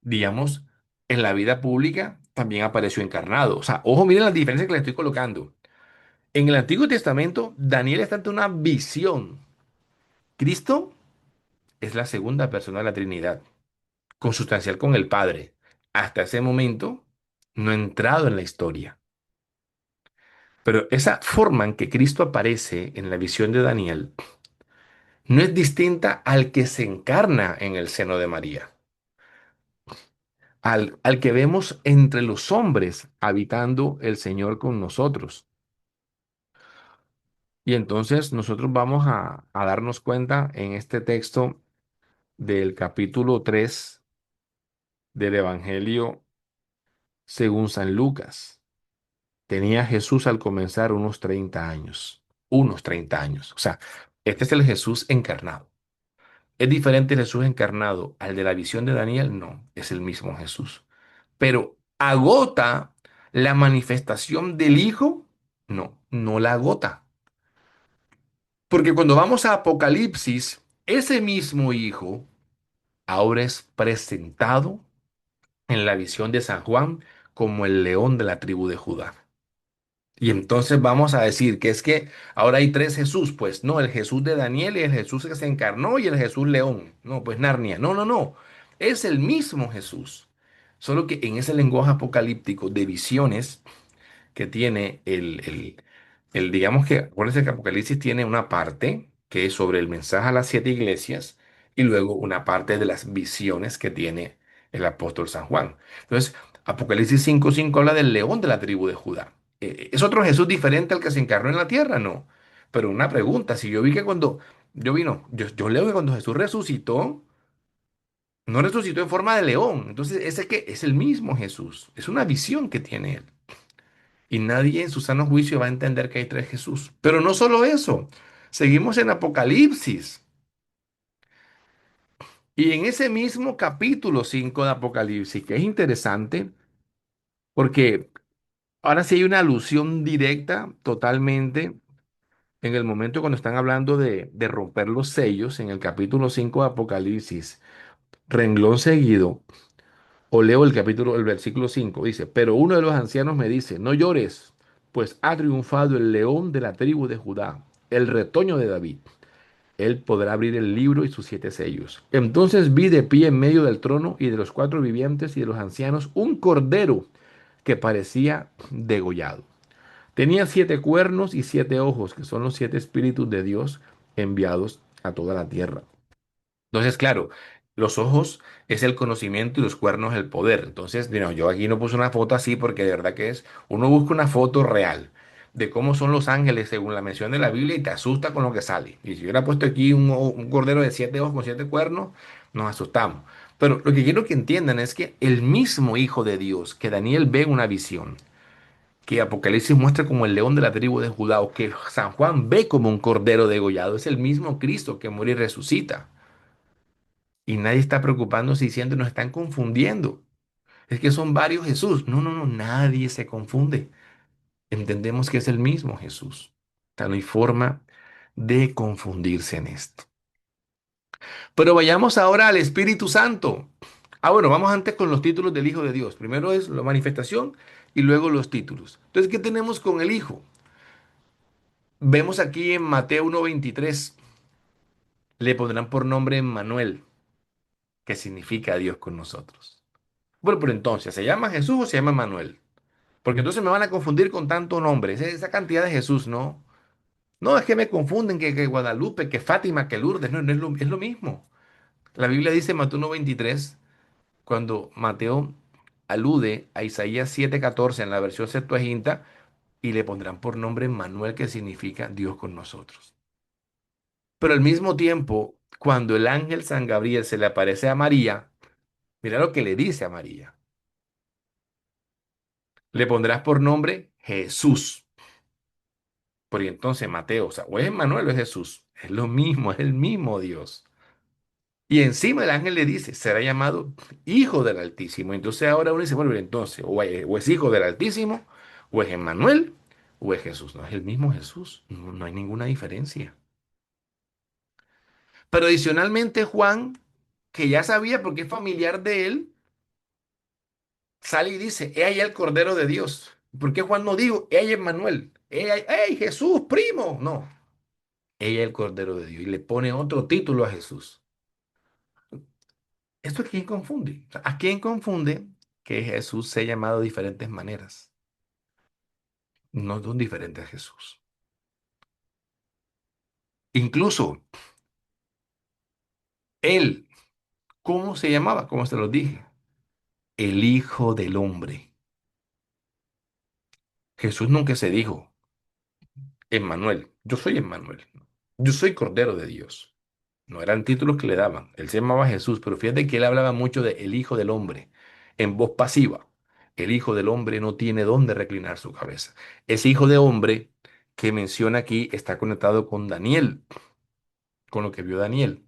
digamos, en la vida pública también apareció encarnado. O sea, ojo, miren las diferencias que le estoy colocando. En el Antiguo Testamento, Daniel está ante una visión. Cristo es la segunda persona de la Trinidad, consustancial con el Padre. Hasta ese momento no ha entrado en la historia. Pero esa forma en que Cristo aparece en la visión de Daniel no es distinta al que se encarna en el seno de María, al que vemos entre los hombres habitando el Señor con nosotros. Y entonces nosotros vamos a darnos cuenta en este texto del capítulo 3 del Evangelio según San Lucas. Tenía Jesús al comenzar unos 30 años. Unos 30 años. O sea, este es el Jesús encarnado. ¿Es diferente el Jesús encarnado al de la visión de Daniel? No, es el mismo Jesús. Pero ¿agota la manifestación del Hijo? No, no la agota. Porque cuando vamos a Apocalipsis, ese mismo Hijo ahora es presentado en la visión de San Juan como el león de la tribu de Judá. Y entonces vamos a decir que es que ahora hay tres Jesús, pues no, el Jesús de Daniel y el Jesús que se encarnó y el Jesús león. No, pues Narnia. No, no, no. Es el mismo Jesús. Solo que en ese lenguaje apocalíptico de visiones que tiene digamos que, acuérdense que Apocalipsis tiene una parte que es sobre el mensaje a las siete iglesias y luego una parte de las visiones que tiene el apóstol San Juan. Entonces, Apocalipsis 5:5 habla del león de la tribu de Judá. ¿Es otro Jesús diferente al que se encarnó en la tierra? No. Pero una pregunta, si yo vi que cuando, yo leo que cuando Jesús resucitó, No resucitó en forma de león. Entonces, ¿ese qué? Es el mismo Jesús. Es una visión que tiene él. Y nadie en su sano juicio va a entender que hay tres Jesús. Pero no solo eso. Seguimos en Apocalipsis. Y en ese mismo capítulo 5 de Apocalipsis, que es interesante, porque ahora sí hay una alusión directa totalmente en el momento cuando están hablando de romper los sellos, en el capítulo 5 de Apocalipsis, renglón seguido. O leo el versículo 5 dice, pero uno de los ancianos me dice, no llores, pues ha triunfado el león de la tribu de Judá, el retoño de David. Él podrá abrir el libro y sus siete sellos. Entonces vi de pie en medio del trono y de los cuatro vivientes y de los ancianos un cordero que parecía degollado. Tenía siete cuernos y siete ojos, que son los siete espíritus de Dios enviados a toda la tierra. Entonces, claro, los ojos es el conocimiento y los cuernos el poder. Entonces, yo aquí no puse una foto así porque de verdad que es, uno busca una foto real de cómo son los ángeles según la mención de la Biblia y te asusta con lo que sale. Y si hubiera puesto aquí un cordero de siete ojos con siete cuernos, nos asustamos. Pero lo que quiero que entiendan es que el mismo Hijo de Dios que Daniel ve en una visión, que Apocalipsis muestra como el león de la tribu de Judá, o que San Juan ve como un cordero degollado, es el mismo Cristo que muere y resucita. Y nadie está preocupándose diciendo, nos están confundiendo. Es que son varios Jesús. No, no, no, nadie se confunde. Entendemos que es el mismo Jesús. O sea, no hay forma de confundirse en esto. Pero vayamos ahora al Espíritu Santo. Ah, bueno, vamos antes con los títulos del Hijo de Dios. Primero es la manifestación y luego los títulos. Entonces, ¿qué tenemos con el Hijo? Vemos aquí en Mateo 1:23, le pondrán por nombre Emmanuel, que significa Dios con nosotros. Bueno, pero entonces, ¿se llama Jesús o se llama Manuel? Porque entonces me van a confundir con tanto nombre, esa cantidad de Jesús, ¿no? No, es que me confunden que Guadalupe, que Fátima, que Lourdes, no, no es lo mismo. La Biblia dice en Mateo 1:23, cuando Mateo alude a Isaías 7:14 en la versión Septuaginta, y le pondrán por nombre Manuel, que significa Dios con nosotros. Pero al mismo tiempo, cuando el ángel San Gabriel se le aparece a María, mira lo que le dice a María. Le pondrás por nombre Jesús. Porque entonces Mateo, o sea, o es Emmanuel o es Jesús. Es lo mismo, es el mismo Dios. Y encima el ángel le dice, será llamado Hijo del Altísimo. Entonces ahora uno dice, bueno, pero entonces, o es Hijo del Altísimo, o es Emmanuel, o es Jesús. No, es el mismo Jesús. No, no hay ninguna diferencia. Pero adicionalmente Juan, que ya sabía porque es familiar de él, sale y dice, he ahí el Cordero de Dios. ¿Por qué Juan no dijo, he ahí Emmanuel? Hey, Jesús, primo! No. Ella es el Cordero de Dios y le pone otro título a Jesús. ¿Esto a quién confunde? O sea, ¿a quién confunde que Jesús sea llamado de diferentes maneras? No son diferentes a Jesús. Incluso él, ¿cómo se llamaba? Como se los dije, el Hijo del Hombre. Jesús nunca se dijo, Emmanuel, yo soy Emmanuel, yo soy Cordero de Dios. No eran títulos que le daban. Él se llamaba Jesús, pero fíjate que él hablaba mucho de el Hijo del Hombre, en voz pasiva. El Hijo del Hombre no tiene dónde reclinar su cabeza. Ese Hijo de Hombre que menciona aquí está conectado con Daniel, con lo que vio Daniel.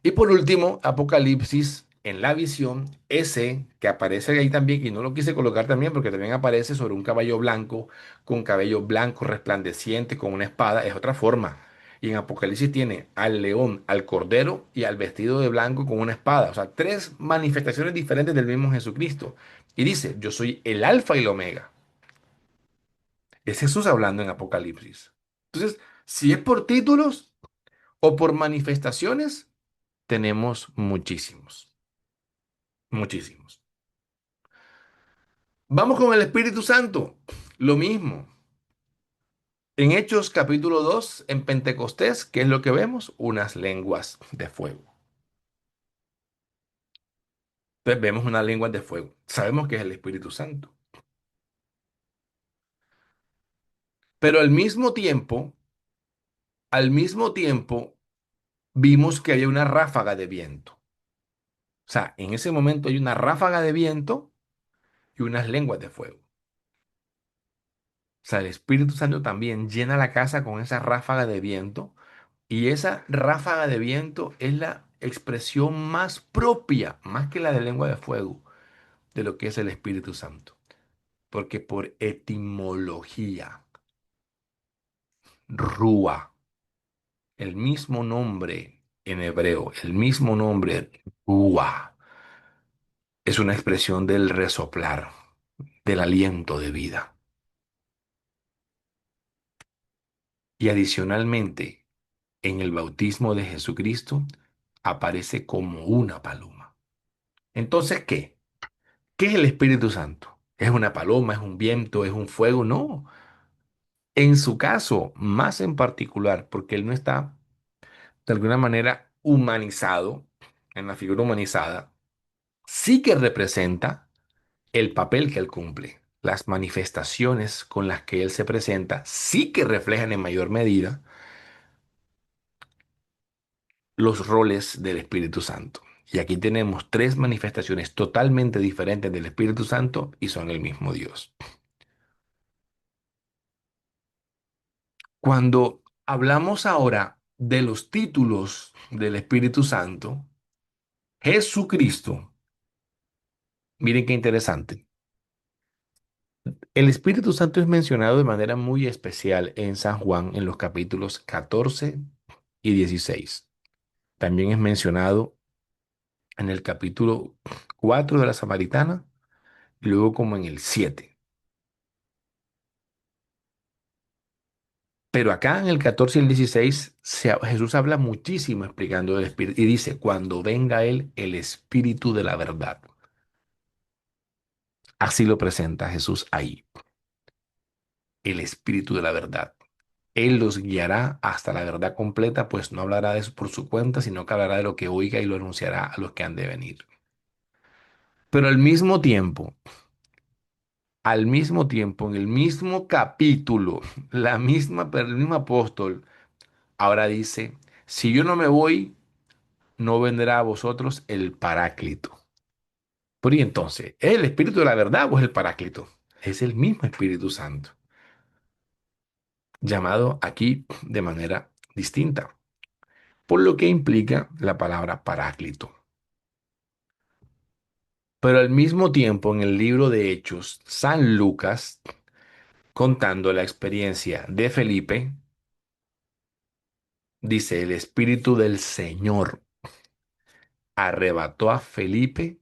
Y por último, Apocalipsis, en la visión, ese que aparece ahí también, y no lo quise colocar también porque también aparece sobre un caballo blanco, con cabello blanco resplandeciente, con una espada, es otra forma. Y en Apocalipsis tiene al león, al cordero y al vestido de blanco con una espada. O sea, tres manifestaciones diferentes del mismo Jesucristo. Y dice, yo soy el alfa y el omega. Es Jesús hablando en Apocalipsis. Entonces, si es por títulos o por manifestaciones, tenemos muchísimos. Muchísimos. Vamos con el Espíritu Santo. Lo mismo. En Hechos capítulo 2 en Pentecostés, ¿qué es lo que vemos? Unas lenguas de fuego. Entonces vemos unas lenguas de fuego. Sabemos que es el Espíritu Santo. Pero al mismo tiempo, vimos que había una ráfaga de viento. sea, en ese momento hay una ráfaga de viento y unas lenguas de fuego. O sea, el Espíritu Santo también llena la casa con esa ráfaga de viento y esa ráfaga de viento es la expresión más propia, más que la de lengua de fuego, de lo que es el Espíritu Santo. Porque por etimología, Rúa, el mismo nombre en hebreo, el mismo nombre, Rúa, es una expresión del resoplar, del aliento de vida. Y adicionalmente, en el bautismo de Jesucristo, aparece como una paloma. Entonces, ¿qué? ¿Qué es el Espíritu Santo? ¿Es una paloma? ¿Es un viento? ¿Es un fuego? No. En su caso, más en particular, porque él no está de alguna manera humanizado, en la figura humanizada, sí que representa el papel que él cumple. Las manifestaciones con las que él se presenta sí que reflejan en mayor medida los roles del Espíritu Santo. Y aquí tenemos tres manifestaciones totalmente diferentes del Espíritu Santo y son el mismo Dios. Cuando hablamos ahora de los títulos del Espíritu Santo, Jesucristo, miren qué interesante. El Espíritu Santo es mencionado de manera muy especial en San Juan en los capítulos 14 y 16. También es mencionado en el capítulo 4 de la Samaritana y luego como en el 7. Pero acá en el 14 y el 16 Jesús habla muchísimo explicando el Espíritu y dice, cuando venga Él, el Espíritu de la verdad. Así lo presenta Jesús ahí, el Espíritu de la verdad. Él los guiará hasta la verdad completa, pues no hablará de eso por su cuenta, sino que hablará de lo que oiga y lo anunciará a los que han de venir. Pero al mismo tiempo, en el mismo capítulo, el mismo apóstol ahora dice, si yo no me voy, no vendrá a vosotros el Paráclito. Pero y entonces, ¿es el Espíritu de la verdad o es el Paráclito? Es el mismo Espíritu Santo, llamado aquí de manera distinta, por lo que implica la palabra Paráclito. Pero al mismo tiempo, en el libro de Hechos, San Lucas, contando la experiencia de Felipe, dice, el Espíritu del Señor arrebató a Felipe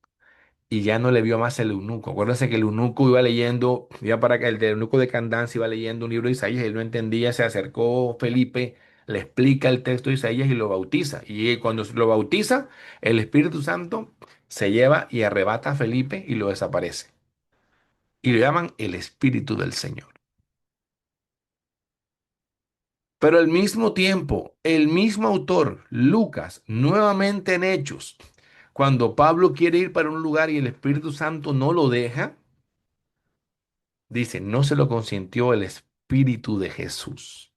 y ya no le vio más el eunuco. Acuérdense que el eunuco iba leyendo, iba para que el del eunuco de Candance iba leyendo un libro de Isaías, él no entendía, se acercó Felipe, le explica el texto de Isaías y lo bautiza. Y cuando lo bautiza, el Espíritu Santo se lleva y arrebata a Felipe y lo desaparece. Y lo llaman el Espíritu del Señor. Pero al mismo tiempo, el mismo autor, Lucas, nuevamente en Hechos, cuando Pablo quiere ir para un lugar y el Espíritu Santo no lo deja, dice, no se lo consintió el Espíritu de Jesús.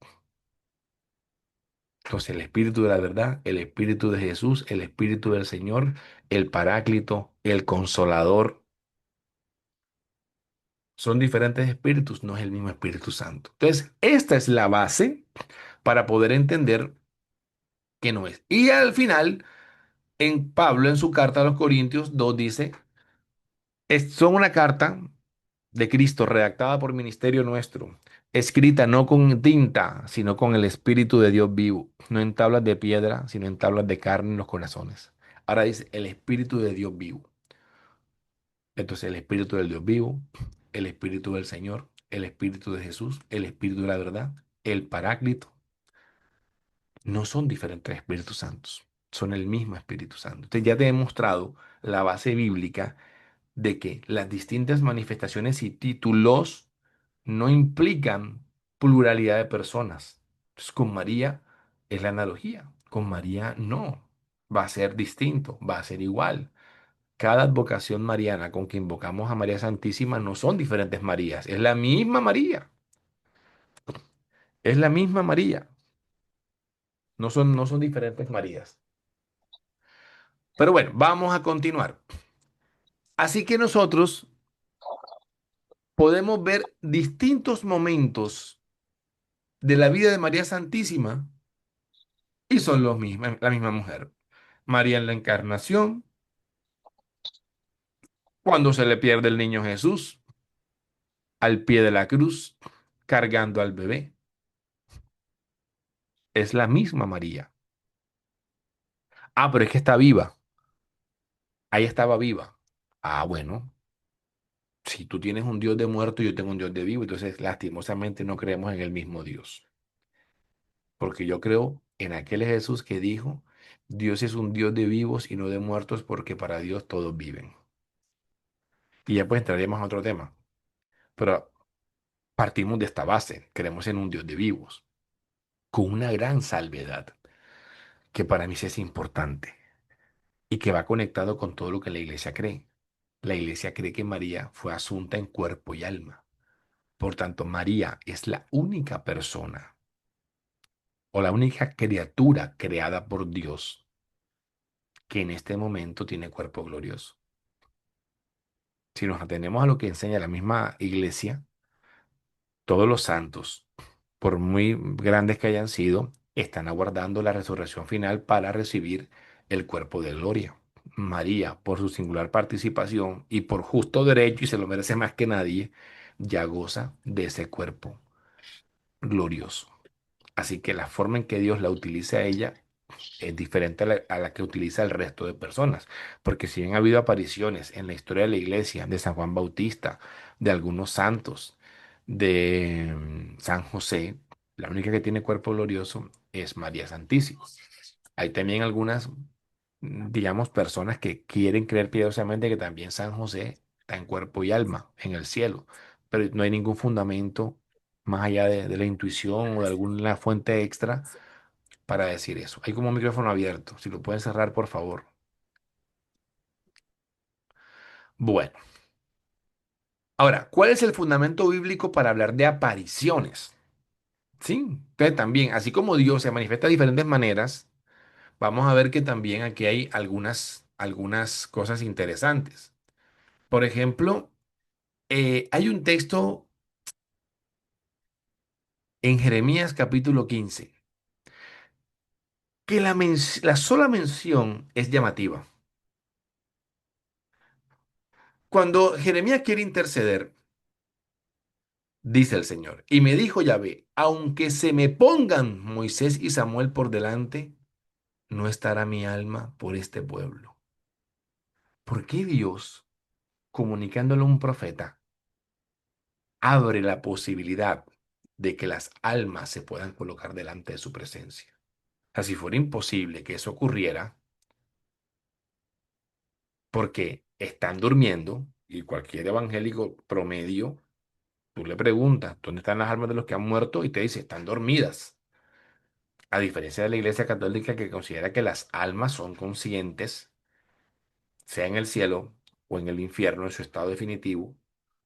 Entonces, el Espíritu de la verdad, el Espíritu de Jesús, el Espíritu del Señor, el Paráclito, el Consolador, son diferentes espíritus, no es el mismo Espíritu Santo. Entonces, esta es la base para poder entender que no es. Y al final, en Pablo, en su carta a los Corintios 2, dice, son una carta de Cristo redactada por ministerio nuestro, escrita no con tinta, sino con el Espíritu de Dios vivo, no en tablas de piedra, sino en tablas de carne en los corazones. Ahora dice el Espíritu de Dios vivo. Entonces el Espíritu del Dios vivo, el Espíritu del Señor, el Espíritu de Jesús, el Espíritu de la verdad, el Paráclito, no son diferentes Espíritus Santos, son el mismo Espíritu Santo. Entonces ya te he mostrado la base bíblica de que las distintas manifestaciones y títulos no implican pluralidad de personas. Entonces, con María es la analogía. Con María no. Va a ser distinto, va a ser igual. Cada advocación mariana con que invocamos a María Santísima no son diferentes Marías. Es la misma María. Es la misma María. No son diferentes Marías. Pero bueno, vamos a continuar. Así que nosotros podemos ver distintos momentos de la vida de María Santísima y son los mismos, la misma mujer. María en la encarnación, cuando se le pierde el niño Jesús, al pie de la cruz, cargando al bebé. Es la misma María. Ah, pero es que está viva. Ahí estaba viva. Ah, bueno, si tú tienes un Dios de muerto, yo tengo un Dios de vivo, entonces lastimosamente no creemos en el mismo Dios. Porque yo creo en aquel Jesús que dijo, Dios es un Dios de vivos y no de muertos, porque para Dios todos viven. Y ya pues entraríamos a otro tema. Pero partimos de esta base, creemos en un Dios de vivos, con una gran salvedad, que para mí sí es importante y que va conectado con todo lo que la iglesia cree. La iglesia cree que María fue asunta en cuerpo y alma. Por tanto, María es la única persona o la única criatura creada por Dios que en este momento tiene cuerpo glorioso. Si nos atenemos a lo que enseña la misma iglesia, todos los santos, por muy grandes que hayan sido, están aguardando la resurrección final para recibir el cuerpo de gloria. María, por su singular participación y por justo derecho, y se lo merece más que nadie, ya goza de ese cuerpo glorioso. Así que la forma en que Dios la utiliza a ella es diferente a la que utiliza el resto de personas. Porque si bien ha habido apariciones en la historia de la iglesia, de San Juan Bautista, de algunos santos, de San José, la única que tiene cuerpo glorioso es María Santísima. Hay también algunas, digamos, personas que quieren creer piadosamente que también San José está en cuerpo y alma en el cielo, pero no hay ningún fundamento más allá de la intuición o de alguna fuente extra para decir eso. Hay como un micrófono abierto. Si lo pueden cerrar, por favor. Bueno, ahora, ¿cuál es el fundamento bíblico para hablar de apariciones? Sí, entonces también, así como Dios se manifiesta de diferentes maneras, vamos a ver que también aquí hay algunas cosas interesantes. Por ejemplo, hay un texto en Jeremías capítulo 15 que la sola mención es llamativa. Cuando Jeremías quiere interceder, dice el Señor. Y me dijo Yahvé, aunque se me pongan Moisés y Samuel por delante, no estará mi alma por este pueblo. ¿Por qué Dios, comunicándole a un profeta, abre la posibilidad de que las almas se puedan colocar delante de su presencia? O sea, si fuera imposible que eso ocurriera, porque están durmiendo, y cualquier evangélico promedio, tú le preguntas, ¿dónde están las almas de los que han muerto? Y te dice, están dormidas. A diferencia de la Iglesia Católica que considera que las almas son conscientes, sea en el cielo o en el infierno en su estado definitivo,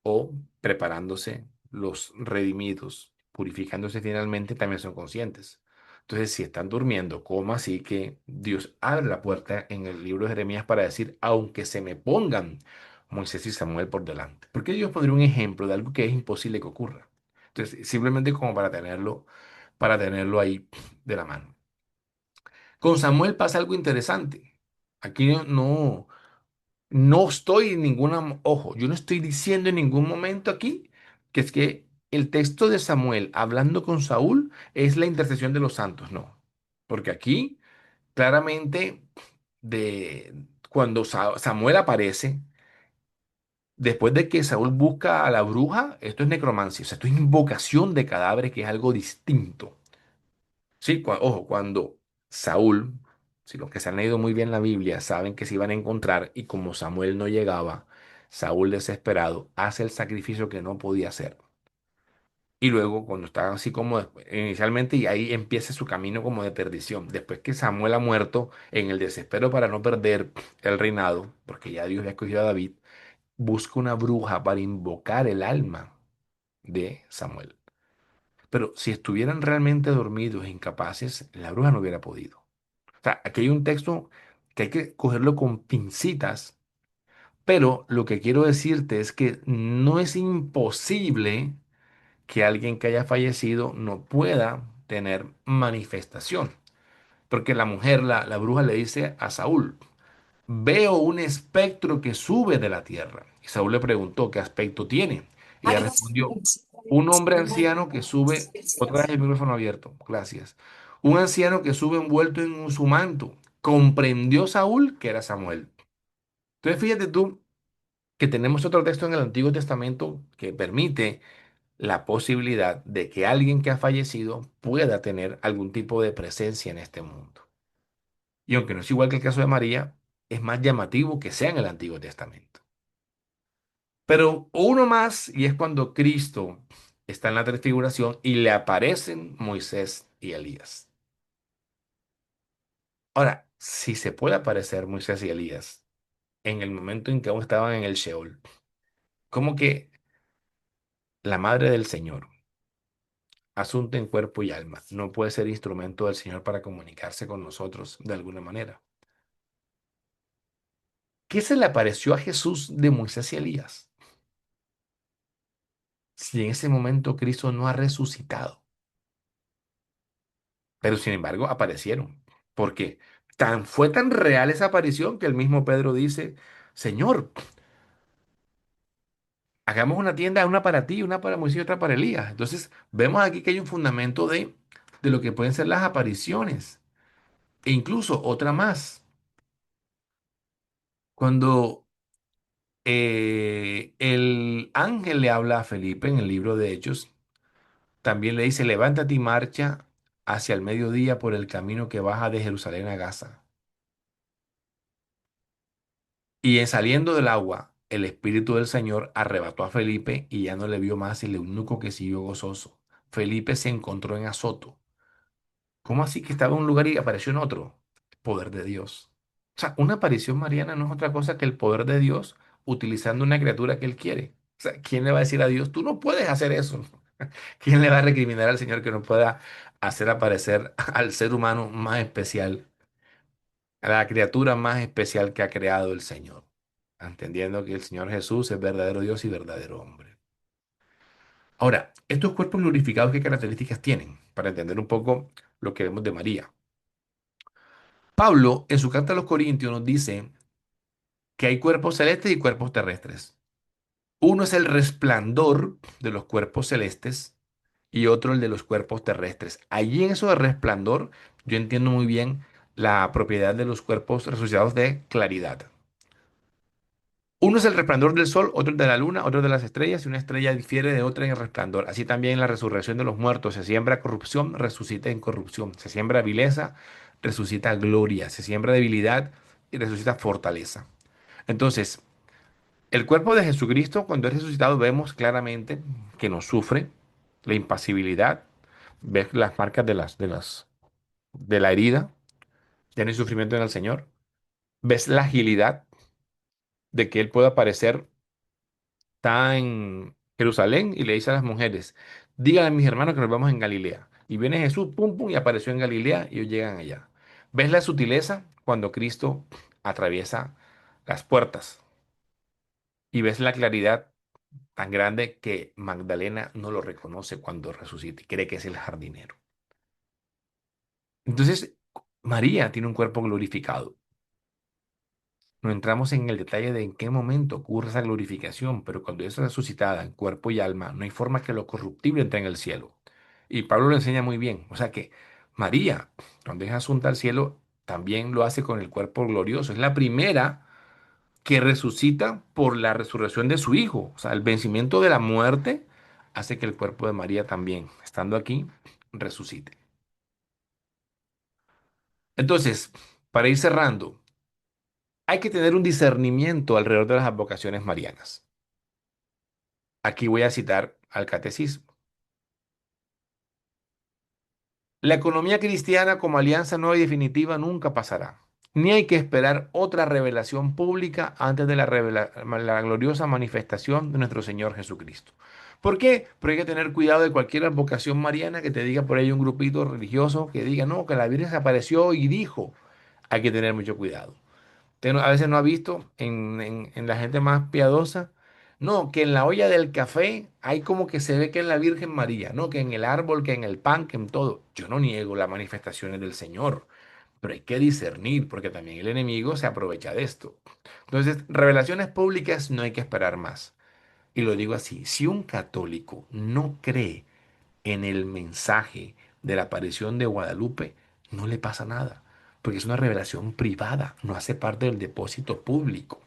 o preparándose los redimidos, purificándose finalmente, también son conscientes. Entonces, si están durmiendo, ¿cómo así que Dios abre la puerta en el libro de Jeremías para decir, aunque se me pongan Moisés y Samuel por delante? ¿Por qué Dios pondría un ejemplo de algo que es imposible que ocurra? Entonces, simplemente como para tenerlo ahí de la mano. Con Samuel pasa algo interesante. Aquí no estoy en ninguna, ojo, yo no estoy diciendo en ningún momento aquí que es que el texto de Samuel hablando con Saúl es la intercesión de los santos, no. Porque aquí claramente cuando Samuel aparece, después de que Saúl busca a la bruja, esto es necromancia, o sea, esto es invocación de cadáveres, que es algo distinto. Sí, ojo, cuando Saúl, si los que se han leído muy bien la Biblia saben que se iban a encontrar y como Samuel no llegaba, Saúl desesperado hace el sacrificio que no podía hacer. Y luego cuando está así como inicialmente y ahí empieza su camino como de perdición. Después que Samuel ha muerto en el desespero para no perder el reinado, porque ya Dios le ha escogido a David, busca una bruja para invocar el alma de Samuel. Pero si estuvieran realmente dormidos e incapaces, la bruja no hubiera podido. O sea, aquí hay un texto que hay que cogerlo con pincitas, pero lo que quiero decirte es que no es imposible que alguien que haya fallecido no pueda tener manifestación. Porque la mujer, la bruja le dice a Saúl, veo un espectro que sube de la tierra. Y Saúl le preguntó, ¿qué aspecto tiene? Y ella respondió, un hombre anciano que sube, otra vez el micrófono abierto, gracias. Un anciano que sube envuelto en su manto. Comprendió Saúl que era Samuel. Entonces fíjate tú que tenemos otro texto en el Antiguo Testamento que permite la posibilidad de que alguien que ha fallecido pueda tener algún tipo de presencia en este mundo. Y aunque no es igual que el caso de María, es más llamativo que sea en el Antiguo Testamento. Pero uno más, y es cuando Cristo está en la transfiguración y le aparecen Moisés y Elías. Ahora, si se puede aparecer Moisés y Elías en el momento en que aún estaban en el Sheol, como que la madre del Señor, asunto en cuerpo y alma, no puede ser instrumento del Señor para comunicarse con nosotros de alguna manera. ¿Qué se le apareció a Jesús de Moisés y Elías? Si en ese momento Cristo no ha resucitado, pero sin embargo aparecieron. ¿Por qué? Fue tan real esa aparición que el mismo Pedro dice, Señor, hagamos una tienda, una para ti, una para Moisés y otra para Elías. Entonces vemos aquí que hay un fundamento de lo que pueden ser las apariciones. E incluso otra más. Cuando el ángel le habla a Felipe en el libro de Hechos, también le dice, levántate y marcha hacia el mediodía por el camino que baja de Jerusalén a Gaza. Y en saliendo del agua, el Espíritu del Señor arrebató a Felipe y ya no le vio más el eunuco que siguió gozoso. Felipe se encontró en Azoto. ¿Cómo así que estaba en un lugar y apareció en otro? Poder de Dios. O sea, una aparición mariana no es otra cosa que el poder de Dios utilizando una criatura que él quiere. O sea, ¿quién le va a decir a Dios, tú no puedes hacer eso? ¿Quién le va a recriminar al Señor que no pueda hacer aparecer al ser humano más especial, a la criatura más especial que ha creado el Señor? Entendiendo que el Señor Jesús es verdadero Dios y verdadero hombre. Ahora, estos cuerpos glorificados, ¿qué características tienen? Para entender un poco lo que vemos de María. Pablo, en su carta a los Corintios, nos dice que hay cuerpos celestes y cuerpos terrestres. Uno es el resplandor de los cuerpos celestes y otro el de los cuerpos terrestres. Allí en eso de resplandor, yo entiendo muy bien la propiedad de los cuerpos resucitados de claridad. Uno es el resplandor del sol, otro el de la luna, otro de las estrellas, y una estrella difiere de otra en el resplandor. Así también en la resurrección de los muertos. Se siembra corrupción, resucita en corrupción. Se siembra vileza, resucita gloria. Se siembra debilidad y resucita fortaleza. Entonces, el cuerpo de Jesucristo, cuando es resucitado, vemos claramente que no sufre la impasibilidad. Ves las marcas de la herida. Ya no hay sufrimiento en el Señor. Ves la agilidad de que Él pueda aparecer. Está en Jerusalén y le dice a las mujeres, díganle a mis hermanos que nos vamos en Galilea. Y viene Jesús, pum, pum, y apareció en Galilea y ellos llegan allá. ¿Ves la sutileza cuando Cristo atraviesa las puertas? Y ves la claridad tan grande que Magdalena no lo reconoce cuando resucita y cree que es el jardinero. Entonces, María tiene un cuerpo glorificado. No entramos en el detalle de en qué momento ocurre esa glorificación, pero cuando es resucitada en cuerpo y alma, no hay forma que lo corruptible entre en el cielo. Y Pablo lo enseña muy bien. O sea que María, cuando es asunta al cielo, también lo hace con el cuerpo glorioso. Es la primera que resucita por la resurrección de su hijo. O sea, el vencimiento de la muerte hace que el cuerpo de María también, estando aquí, resucite. Entonces, para ir cerrando, hay que tener un discernimiento alrededor de las advocaciones marianas. Aquí voy a citar al catecismo. La economía cristiana como alianza nueva y definitiva nunca pasará. Ni hay que esperar otra revelación pública antes de la gloriosa manifestación de nuestro Señor Jesucristo. ¿Por qué? Porque hay que tener cuidado de cualquier advocación mariana que te diga por ahí un grupito religioso que diga, no, que la Virgen se apareció y dijo. Hay que tener mucho cuidado. Usted a veces no ha visto en la gente más piadosa, no, que en la olla del café hay como que se ve que es la Virgen María, no, que en el árbol, que en el pan, que en todo. Yo no niego las manifestaciones del Señor, pero hay que discernir porque también el enemigo se aprovecha de esto. Entonces, revelaciones públicas no hay que esperar más. Y lo digo así, si un católico no cree en el mensaje de la aparición de Guadalupe, no le pasa nada, porque es una revelación privada, no hace parte del depósito público.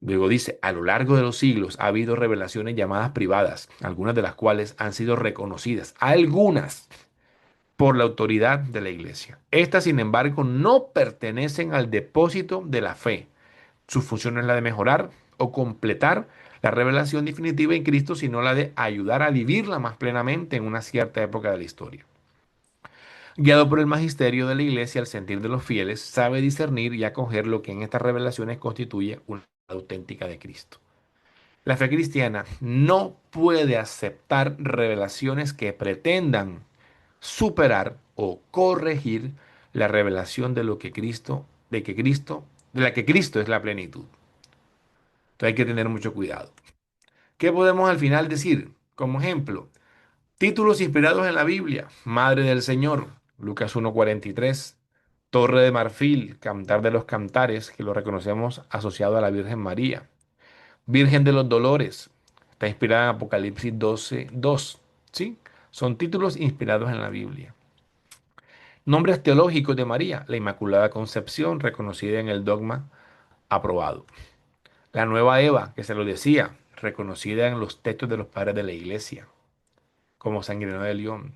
Luego dice, a lo largo de los siglos ha habido revelaciones llamadas privadas, algunas de las cuales han sido reconocidas, algunas por la autoridad de la iglesia. Estas, sin embargo, no pertenecen al depósito de la fe. Su función no es la de mejorar o completar la revelación definitiva en Cristo, sino la de ayudar a vivirla más plenamente en una cierta época de la historia. Guiado por el magisterio de la iglesia, el sentir de los fieles sabe discernir y acoger lo que en estas revelaciones constituye una auténtica de Cristo. La fe cristiana no puede aceptar revelaciones que pretendan superar o corregir la revelación de lo que Cristo, de la que Cristo es la plenitud. Entonces hay que tener mucho cuidado. ¿Qué podemos al final decir? Como ejemplo, títulos inspirados en la Biblia: Madre del Señor, Lucas 1:43; Torre de Marfil, Cantar de los Cantares, que lo reconocemos asociado a la Virgen María; Virgen de los Dolores, está inspirada en Apocalipsis 12:2. ¿Sí? Son títulos inspirados en la Biblia. Nombres teológicos de María: la Inmaculada Concepción, reconocida en el dogma aprobado; la nueva Eva, que se lo decía, reconocida en los textos de los padres de la Iglesia, como San Ireneo de León;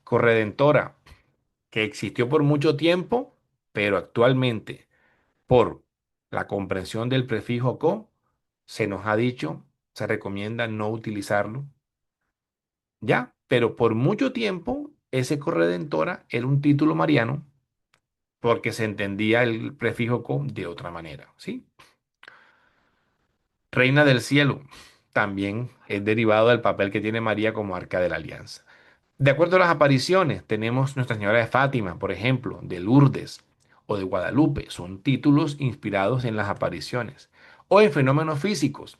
Corredentora, que existió por mucho tiempo, pero actualmente, por la comprensión del prefijo co, se nos ha dicho, se recomienda no utilizarlo, ya, pero por mucho tiempo ese corredentora era un título mariano porque se entendía el prefijo co de otra manera, ¿sí? Reina del cielo, también es derivado del papel que tiene María como arca de la alianza. De acuerdo a las apariciones, tenemos Nuestra Señora de Fátima, por ejemplo, de Lourdes o de Guadalupe. Son títulos inspirados en las apariciones. O en fenómenos físicos: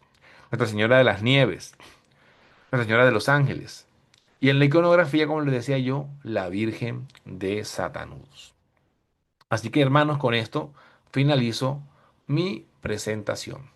Nuestra Señora de las Nieves, Nuestra Señora de los Ángeles. Y en la iconografía, como les decía yo, la Virgen de Satanús. Así que, hermanos, con esto finalizo mi presentación.